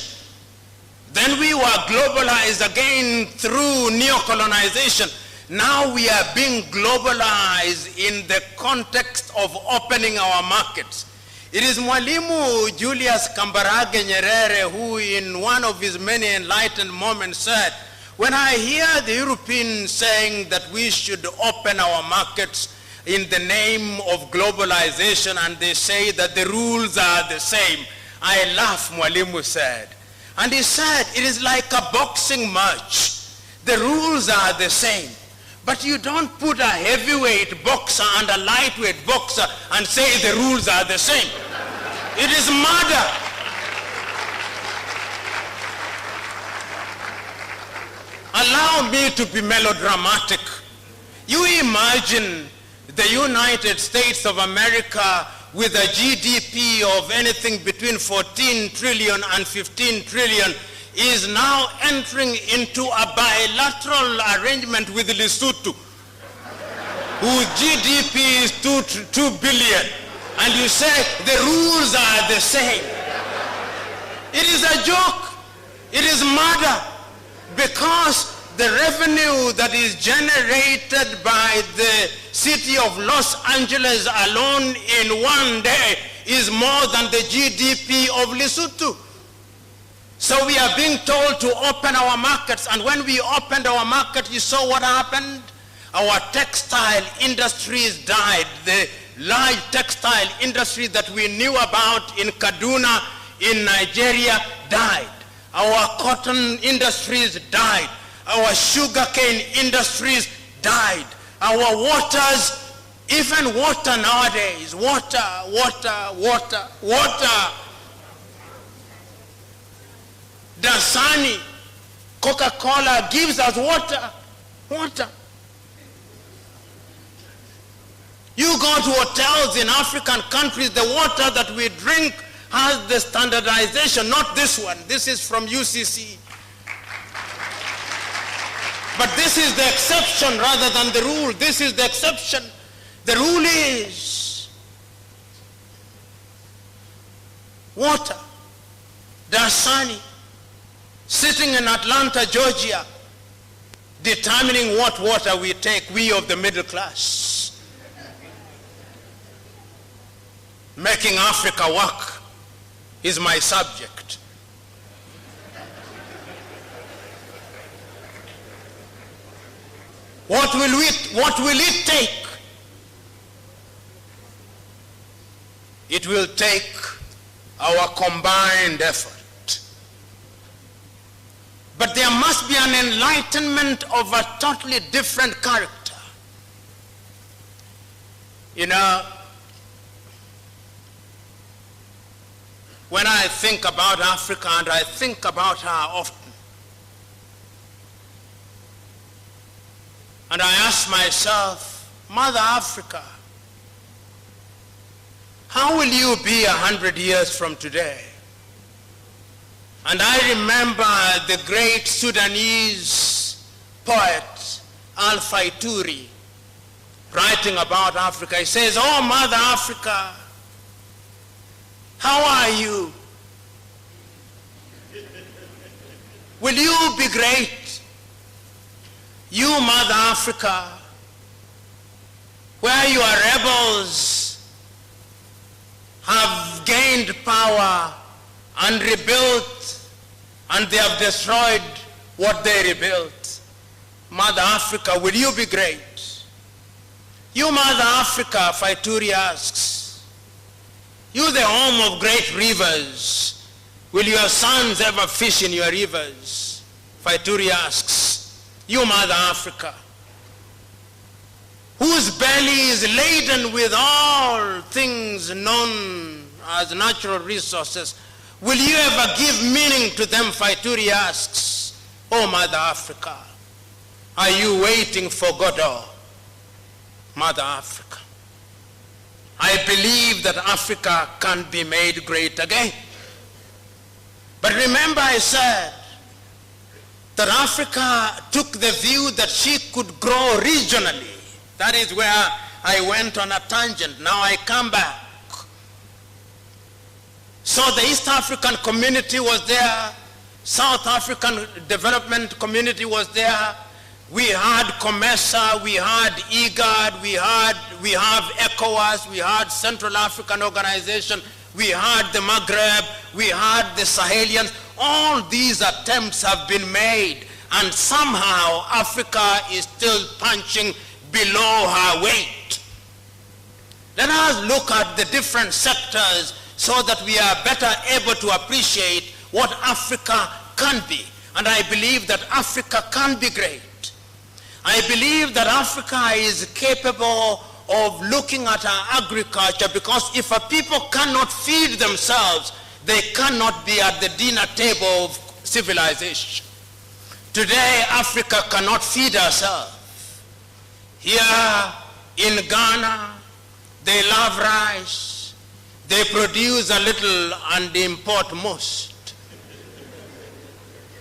Then we were globalized again through neo-colonization. Now we are being globalized in the context of opening our markets. It is Mwalimu Julius Kambarage Nyerere who in one of his many enlightened moments said, when I hear the Europeans saying that we should open our markets in the name of globalization and they say that the rules are the same, I laugh, Mwalimu said. And he said, it is like a boxing match. The rules are the same. But you don't put a heavyweight boxer and a lightweight boxer and say the rules are the same. It is murder. Allow me to be melodramatic. You imagine the United States of America with a GDP of anything between 14 trillion and 15 trillion is now entering into a bilateral arrangement with Lesotho, whose GDP is 2 billion. And you say the rules are the same. It is a joke. It is murder, because the revenue that is generated by the city of Los Angeles alone in one day is more than the GDP of Lesotho. So we are being told to open our markets, and when we opened our market, you saw what happened? Our textile industries died. The large textile industry that we knew about in Kaduna, in Nigeria, died. Our cotton industries died. Our sugarcane industries died. Our waters, even water nowadays, water. Dasani, Coca-Cola gives us water. You go to hotels in African countries, the water that we drink has the standardization, not this one. This is from UCC. But this is the exception rather than the rule. This is the exception. The rule is water. Dasani, sitting in Atlanta, Georgia, determining what water we take, we of the middle class. Making Africa work is my subject. What will it take? It will take our combined effort. But there must be an enlightenment of a totally different character. You know, when I think about Africa, and I think about her often, and I ask myself, Mother Africa, how will you be 100 years from today? And I remember the great Sudanese poet, Alpha Ituri, writing about Africa. He says, oh, Mother Africa, how are you? Will you be great? You, Mother Africa, where your rebels have gained power and rebuilt, and they have destroyed what they rebuilt. Mother Africa, will you be great? You, Mother Africa, Faituri asks, you the home of great rivers, will your sons ever fish in your rivers? Faituri asks, you, Mother Africa, whose belly is laden with all things known as natural resources, will you ever give meaning to them? Faituri asks, oh, Mother Africa, are you waiting for Godot? Mother Africa, I believe that Africa can be made great again. But remember, I said that Africa took the view that she could grow regionally. That is where I went on a tangent. Now I come back. So the East African community was there. South African development community was there. We had COMESA, we had IGAD, we have ECOWAS, we had Central African Organization, we had the Maghreb, we had the Sahelians. All these attempts have been made, and somehow Africa is still punching below her weight. Let us look at the different sectors so that we are better able to appreciate what Africa can be. And I believe that Africa can be great. I believe that Africa is capable of looking at our agriculture, because if a people cannot feed themselves, they cannot be at the dinner table of civilization. Today, Africa cannot feed herself. Here in Ghana, they love rice. They produce a little and import most.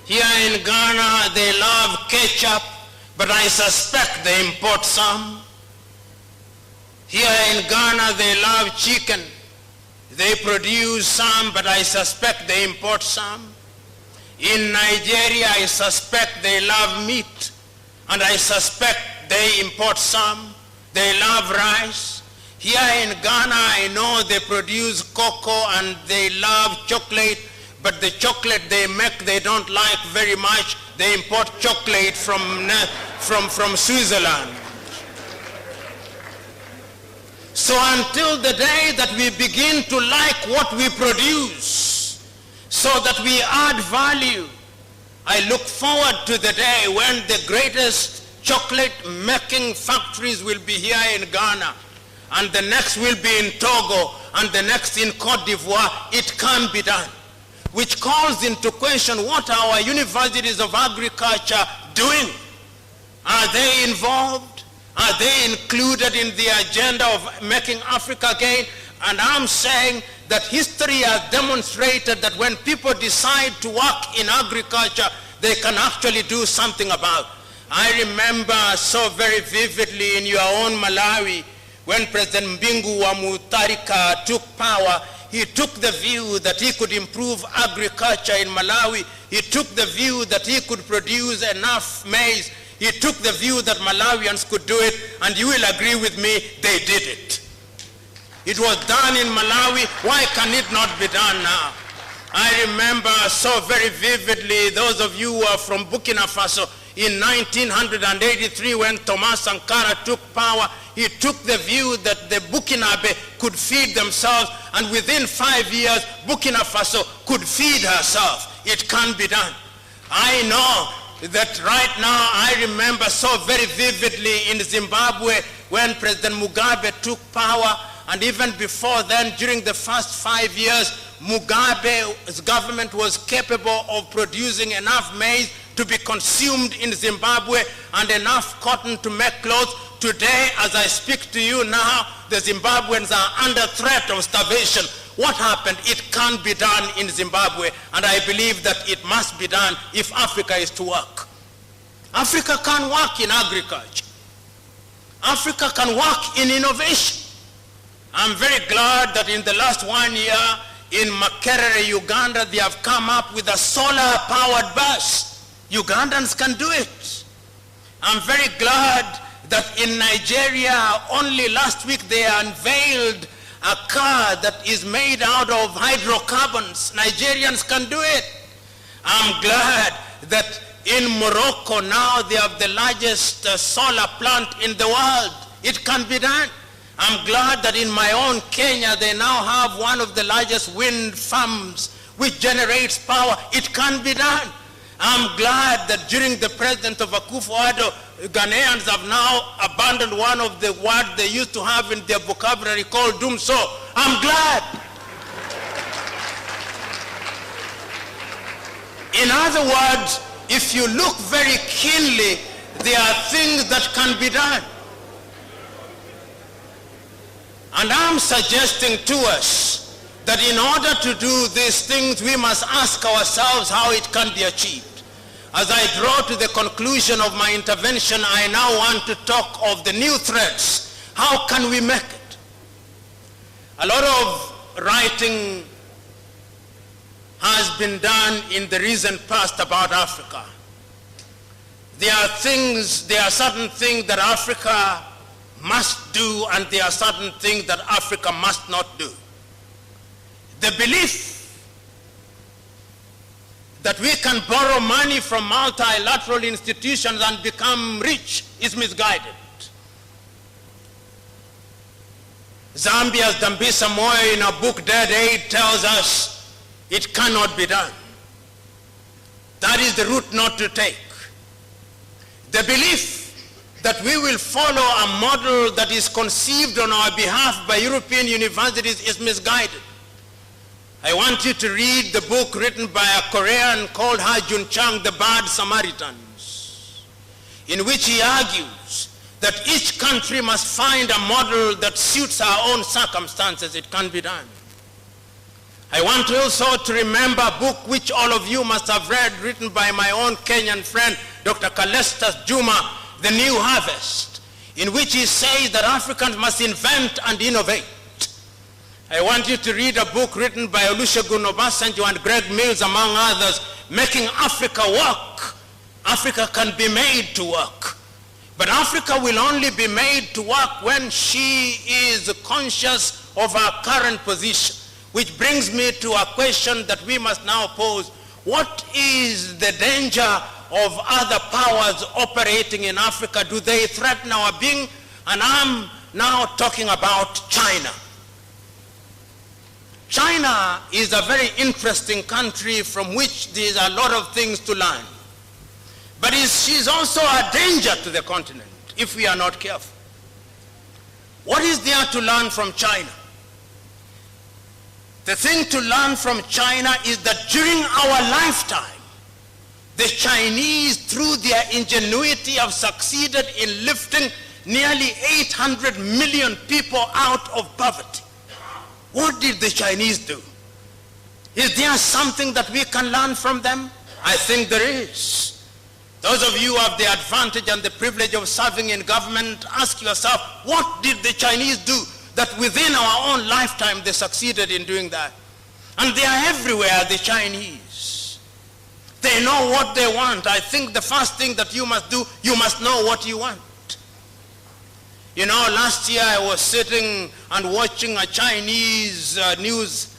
Here in Ghana, they love ketchup, but I suspect they import some. Here in Ghana, they love chicken. They produce some, but I suspect they import some. In Nigeria, I suspect they love meat, and I suspect they import some. They love rice. Here in Ghana, I know they produce cocoa and they love chocolate, but the chocolate they make, they don't like very much. They import chocolate from Switzerland. So until the day that we begin to like what we produce, so that we add value, I look forward to the day when the greatest chocolate making factories will be here in Ghana, and the next will be in Togo, and the next in Cote d'Ivoire. It can be done. Which calls into question, what are our universities of agriculture doing? Are they involved? Are they included in the agenda of making Africa great? And I'm saying that history has demonstrated that when people decide to work in agriculture, they can actually do something about it. I remember so very vividly in your own Malawi, when President Mbingu wa Mutharika took power, he took the view that he could improve agriculture in Malawi. He took the view that he could produce enough maize. He took the view that Malawians could do it, and you will agree with me, they did it. It was done in Malawi. Why can it not be done now? I remember so very vividly, those of you who are from Burkina Faso, in 1983, when Thomas Sankara took power, he took the view that the Burkinabe could feed themselves, and within 5 years, Burkina Faso could feed herself. It can be done. I know that right now, I remember so very vividly in Zimbabwe when President Mugabe took power, and even before then, during the first 5 years, Mugabe's government was capable of producing enough maize to be consumed in Zimbabwe and enough cotton to make clothes. Today, as I speak to you now, the Zimbabweans are under threat of starvation. What happened? It can be done in Zimbabwe, and I believe that it must be done if Africa is to work. Africa can work in agriculture. Africa can work in innovation. I'm very glad that in the last 1 year in Makerere, Uganda, they have come up with a solar-powered bus. Ugandans can do it. I'm very glad that in Nigeria, only last week they unveiled a car that is made out of hydrocarbons. Nigerians can do it. I'm glad that in Morocco now they have the largest solar plant in the world. It can be done. I'm glad that in my own Kenya they now have one of the largest wind farms which generates power. It can be done. I'm glad that during the president of Akufo-Addo, Ghanaians have now abandoned one of the words they used to have in their vocabulary called dumso. I'm glad. In other words, if you look very keenly, there are things that can be done. And I'm suggesting to us that in order to do these things, we must ask ourselves how it can be achieved. As I draw to the conclusion of my intervention, I now want to talk of the new threats. How can we make it? A lot of writing has been done in the recent past about Africa. There are certain things that Africa must do, and there are certain things that Africa must not do. The belief that we can borrow money from multilateral institutions and become rich is misguided. Zambia's Dambisa Moyo in a book, Dead Aid, tells us it cannot be done. That is the route not to take. The belief that we will follow a model that is conceived on our behalf by European universities is misguided. I want you to read the book written by a Korean called Ha Jun Chang, The Bad Samaritans, in which he argues that each country must find a model that suits our own circumstances. It can be done. I want also to remember a book which all of you must have read, written by my own Kenyan friend, Dr. Kalestas Juma, The New Harvest, in which he says that Africans must invent and innovate. I want you to read a book written by Olusegun Obasanjo and Greg Mills, among others, Making Africa Work. Africa can be made to work. But Africa will only be made to work when she is conscious of her current position. Which brings me to a question that we must now pose. What is the danger of other powers operating in Africa? Do they threaten our being? And I'm now talking about China. China is a very interesting country from which there is a lot of things to learn. But she's also a danger to the continent if we are not careful. What is there to learn from China? The thing to learn from China is that during our lifetime, the Chinese, through their ingenuity, have succeeded in lifting nearly 800 million people out of poverty. What did the Chinese do? Is there something that we can learn from them? I think there is. Those of you who have the advantage and the privilege of serving in government, ask yourself, what did the Chinese do that within our own lifetime they succeeded in doing that? And they are everywhere, the Chinese. They know what they want. I think the first thing that you must do, you must know what you want. You know, last year I was sitting and watching a Chinese news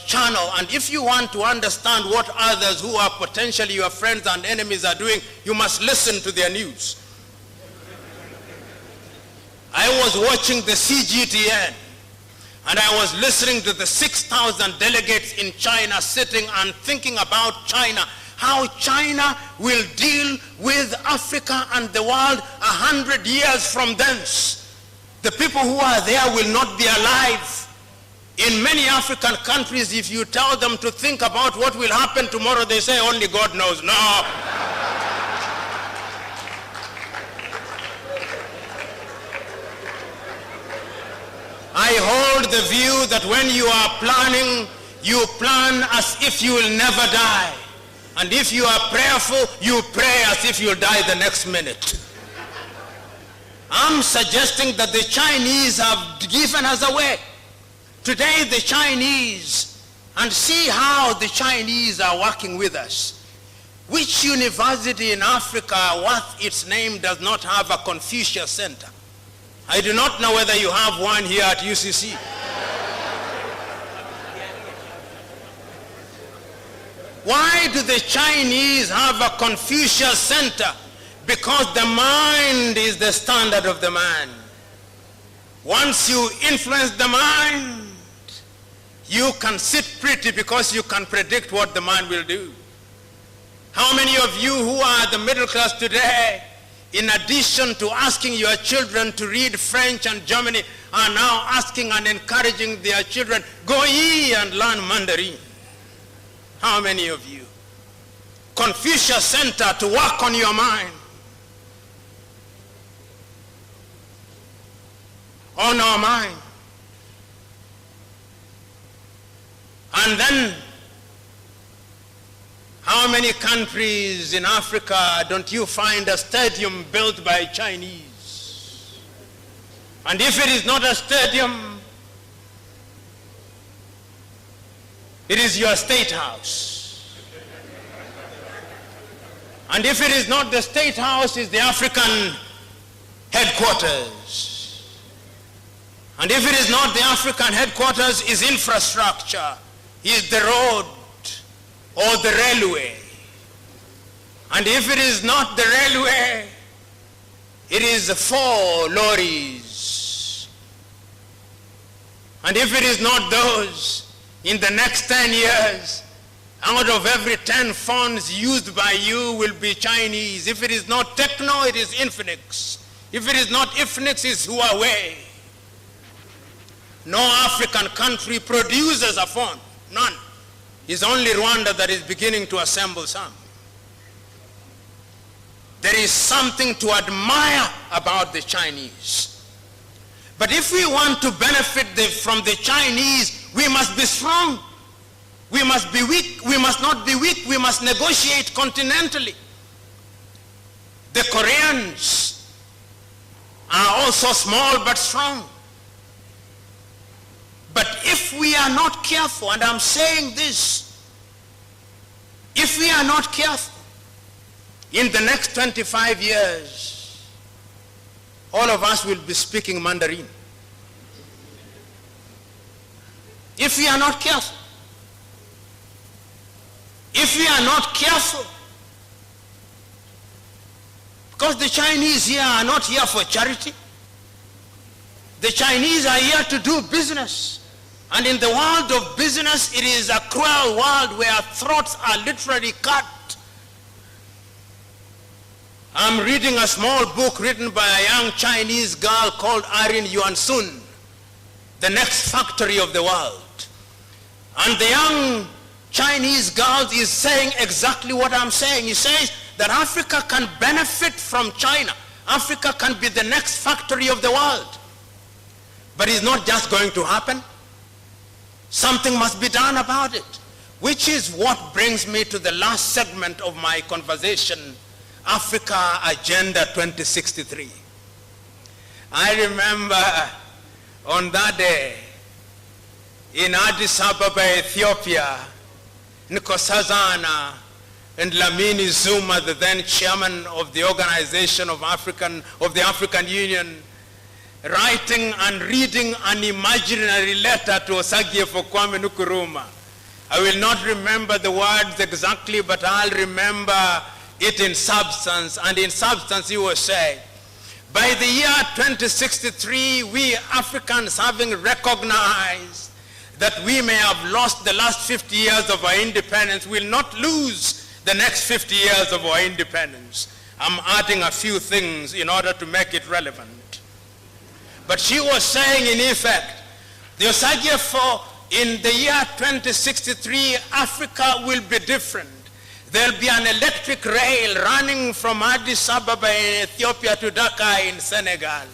channel, and if you want to understand what others who are potentially your friends and enemies are doing, you must listen to their news. I was watching the CGTN, and I was listening to the 6,000 delegates in China sitting and thinking about China, how China will deal with Africa and the world 100 years from thence. The people who are there will not be alive. In many African countries, if you tell them to think about what will happen tomorrow, they say only God knows. No. I hold the view that when you are planning, you plan as if you will never die. And if you are prayerful, you pray as if you'll die the next minute. I'm suggesting that the Chinese have given us away. Today the Chinese, and see how the Chinese are working with us. Which university in Africa worth its name does not have a Confucius Center? I do not know whether you have one here at UCC. Why do the Chinese have a Confucius Center? Because the mind is the standard of the man. Once you influence the mind, you can sit pretty because you can predict what the man will do. How many of you who are the middle class today, in addition to asking your children to read French and German, are now asking and encouraging their children, go ye and learn Mandarin? How many of you? Confucius Center to work on your mind. On our mind. And then, how many countries in Africa don't you find a stadium built by Chinese? And if it is not a stadium, it is your state house. And if it is not the state house, it's the African headquarters. And if it is not the African headquarters, it's infrastructure, is the road or the railway. And if it is not the railway, it is 4 lorries. And if it is not those, in the next 10 years, out of every 10 phones used by you will be Chinese. If it is not Techno, it is Infinix. If it is not Infinix, it's Huawei. No African country produces a phone, none. It's only Rwanda that is beginning to assemble some. There is something to admire about the Chinese. But if we want to benefit from the Chinese, we must be strong. We must be weak. We must not be weak. We must negotiate continentally. The Koreans are also small but strong. But if we are not careful, and I'm saying this, if we are not careful, in the next 25 years, all of us will be speaking Mandarin. If we are not careful. If we are not careful. Because the Chinese here are not here for charity. The Chinese are here to do business. And in the world of business, it is a cruel world where throats are literally cut. I'm reading a small book written by a young Chinese girl called Irene Yuan-sun, The Next Factory of the World. And the young Chinese girl is saying exactly what I'm saying. He says that Africa can benefit from China. Africa can be the next factory of the world. But it's not just going to happen. Something must be done about it, which is what brings me to the last segment of my conversation, Africa Agenda 2063. I remember on that day in Addis Ababa, Ethiopia, Nkosazana and Lamini Zuma, the then chairman of the Organization of the African Union, writing and reading an imaginary letter to Osagyefo Kwame Nkrumah. I will not remember the words exactly, but I'll remember it in substance. And in substance, he was saying, by the year 2063, we Africans, having recognized that we may have lost the last 50 years of our independence, will not lose the next 50 years of our independence. I'm adding a few things in order to make it relevant. But she was saying, in effect, the Osagyefo, in the year 2063, Africa will be different. There'll be an electric rail running from Addis Ababa in Ethiopia to Dakar in Senegal.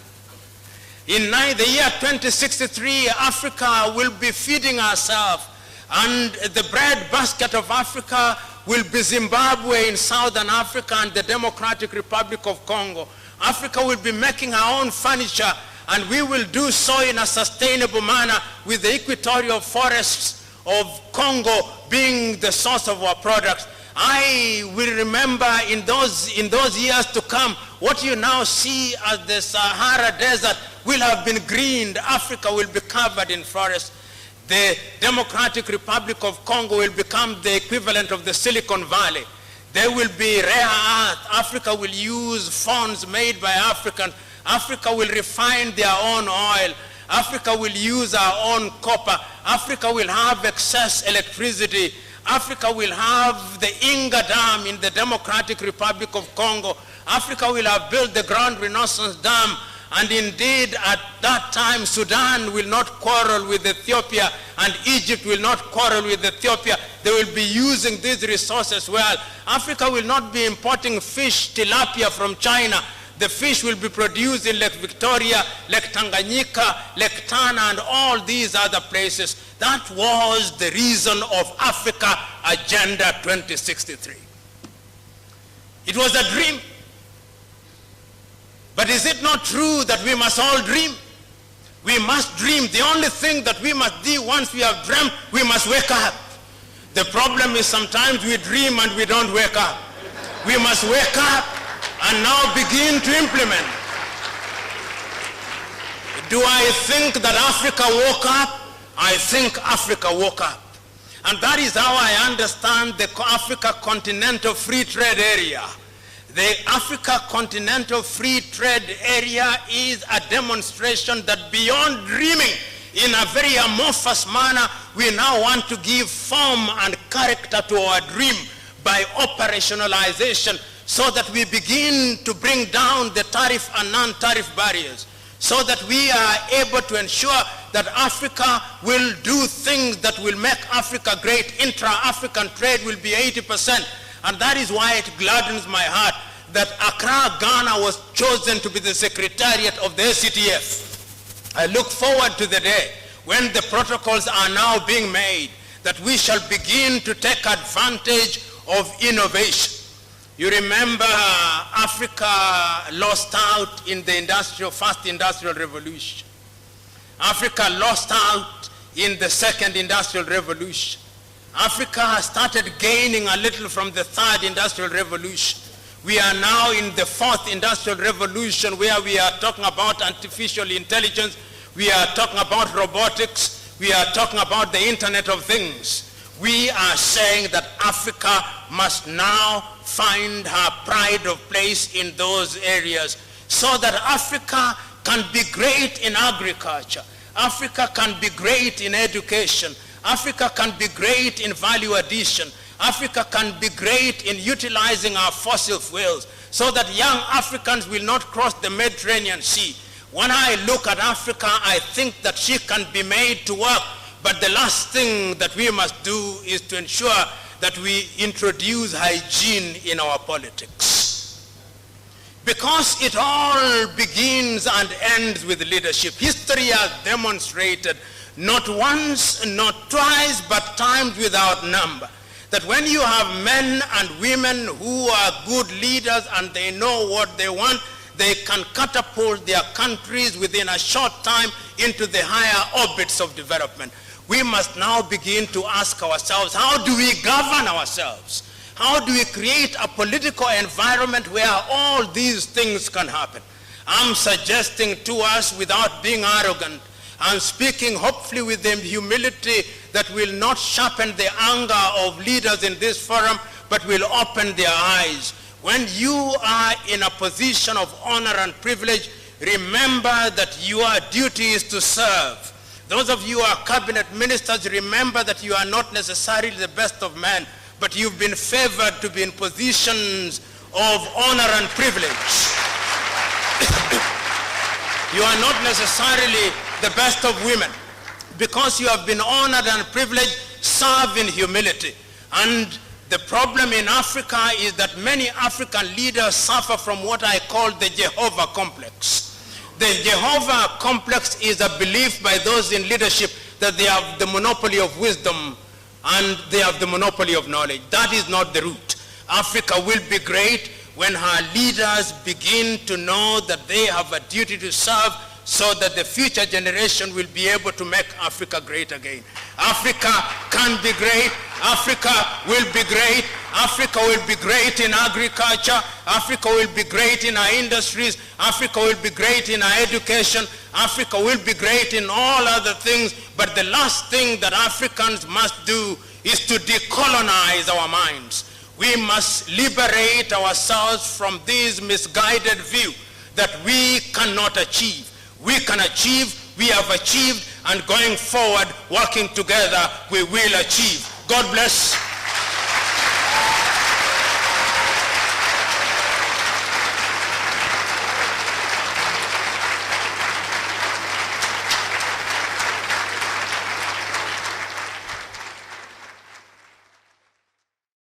In the year 2063, Africa will be feeding herself, and the bread basket of Africa will be Zimbabwe in Southern Africa and the Democratic Republic of Congo. Africa will be making her own furniture, and we will do so in a sustainable manner, with the equatorial forests of Congo being the source of our products. I will remember in those years to come, what you now see as the Sahara Desert will have been greened. Africa will be covered in forests. The Democratic Republic of Congo will become the equivalent of the Silicon Valley. There will be rare earth. Africa will use phones made by Africans. Africa will refine their own oil. Africa will use our own copper. Africa will have excess electricity. Africa will have the Inga Dam in the Democratic Republic of Congo. Africa will have built the Grand Renaissance Dam. And indeed, at that time, Sudan will not quarrel with Ethiopia, and Egypt will not quarrel with Ethiopia. They will be using these resources well. Africa will not be importing fish, tilapia from China. The fish will be produced in Lake Victoria, Lake Tanganyika, Lake Tana, and all these other places. That was the reason of Africa Agenda 2063. It was a dream. But is it not true that we must all dream? We must dream. The only thing that we must do once we have dreamt, we must wake up. The problem is sometimes we dream and we don't wake up. We must wake up and now begin to implement. Do I think that Africa woke up? I think Africa woke up. And that is how I understand the Africa Continental Free Trade Area. The Africa Continental Free Trade Area is a demonstration that beyond dreaming in a very amorphous manner, we now want to give form and character to our dream by operationalization, so that we begin to bring down the tariff and non-tariff barriers, so that we are able to ensure that Africa will do things that will make Africa great. Intra-African trade will be 80%. And that is why it gladdens my heart that Accra, Ghana was chosen to be the secretariat of the ACTF. I look forward to the day when the protocols are now being made, that we shall begin to take advantage of innovation. You remember Africa lost out in the first industrial revolution. Africa lost out in the second industrial revolution. Africa started gaining a little from the third industrial revolution. We are now in the fourth industrial revolution, where we are talking about artificial intelligence, we are talking about robotics, we are talking about the Internet of Things. We are saying that Africa must now find her pride of place in those areas, so that Africa can be great in agriculture, Africa can be great in education, Africa can be great in value addition, Africa can be great in utilizing our fossil fuels, so that young Africans will not cross the Mediterranean Sea. When I look at Africa, I think that she can be made to work. But the last thing that we must do is to ensure that we introduce hygiene in our politics. Because it all begins and ends with leadership. History has demonstrated, not once, not twice, but times without number, that when you have men and women who are good leaders and they know what they want, they can catapult their countries within a short time into the higher orbits of development. We must now begin to ask ourselves, how do we govern ourselves? How do we create a political environment where all these things can happen? I'm suggesting to us, without being arrogant, I'm speaking hopefully with the humility that will not sharpen the anger of leaders in this forum, but will open their eyes. When you are in a position of honor and privilege, remember that your duty is to serve. Those of you who are cabinet ministers, remember that you are not necessarily the best of men, but you've been favored to be in positions of honor and privilege. You are not necessarily the best of women. Because you have been honored and privileged, serve in humility. And the problem in Africa is that many African leaders suffer from what I call the Jehovah complex. The Jehovah complex is a belief by those in leadership that they have the monopoly of wisdom and they have the monopoly of knowledge. That is not the route. Africa will be great when her leaders begin to know that they have a duty to serve, so that the future generation will be able to make Africa great again. Africa can be great. Africa will be great. Africa will be great in agriculture. Africa will be great in our industries. Africa will be great in our education. Africa will be great in all other things. But the last thing that Africans must do is to decolonize our minds. We must liberate ourselves from this misguided view that we cannot achieve. We can achieve, we have achieved, and going forward, working together, we will achieve. God bless.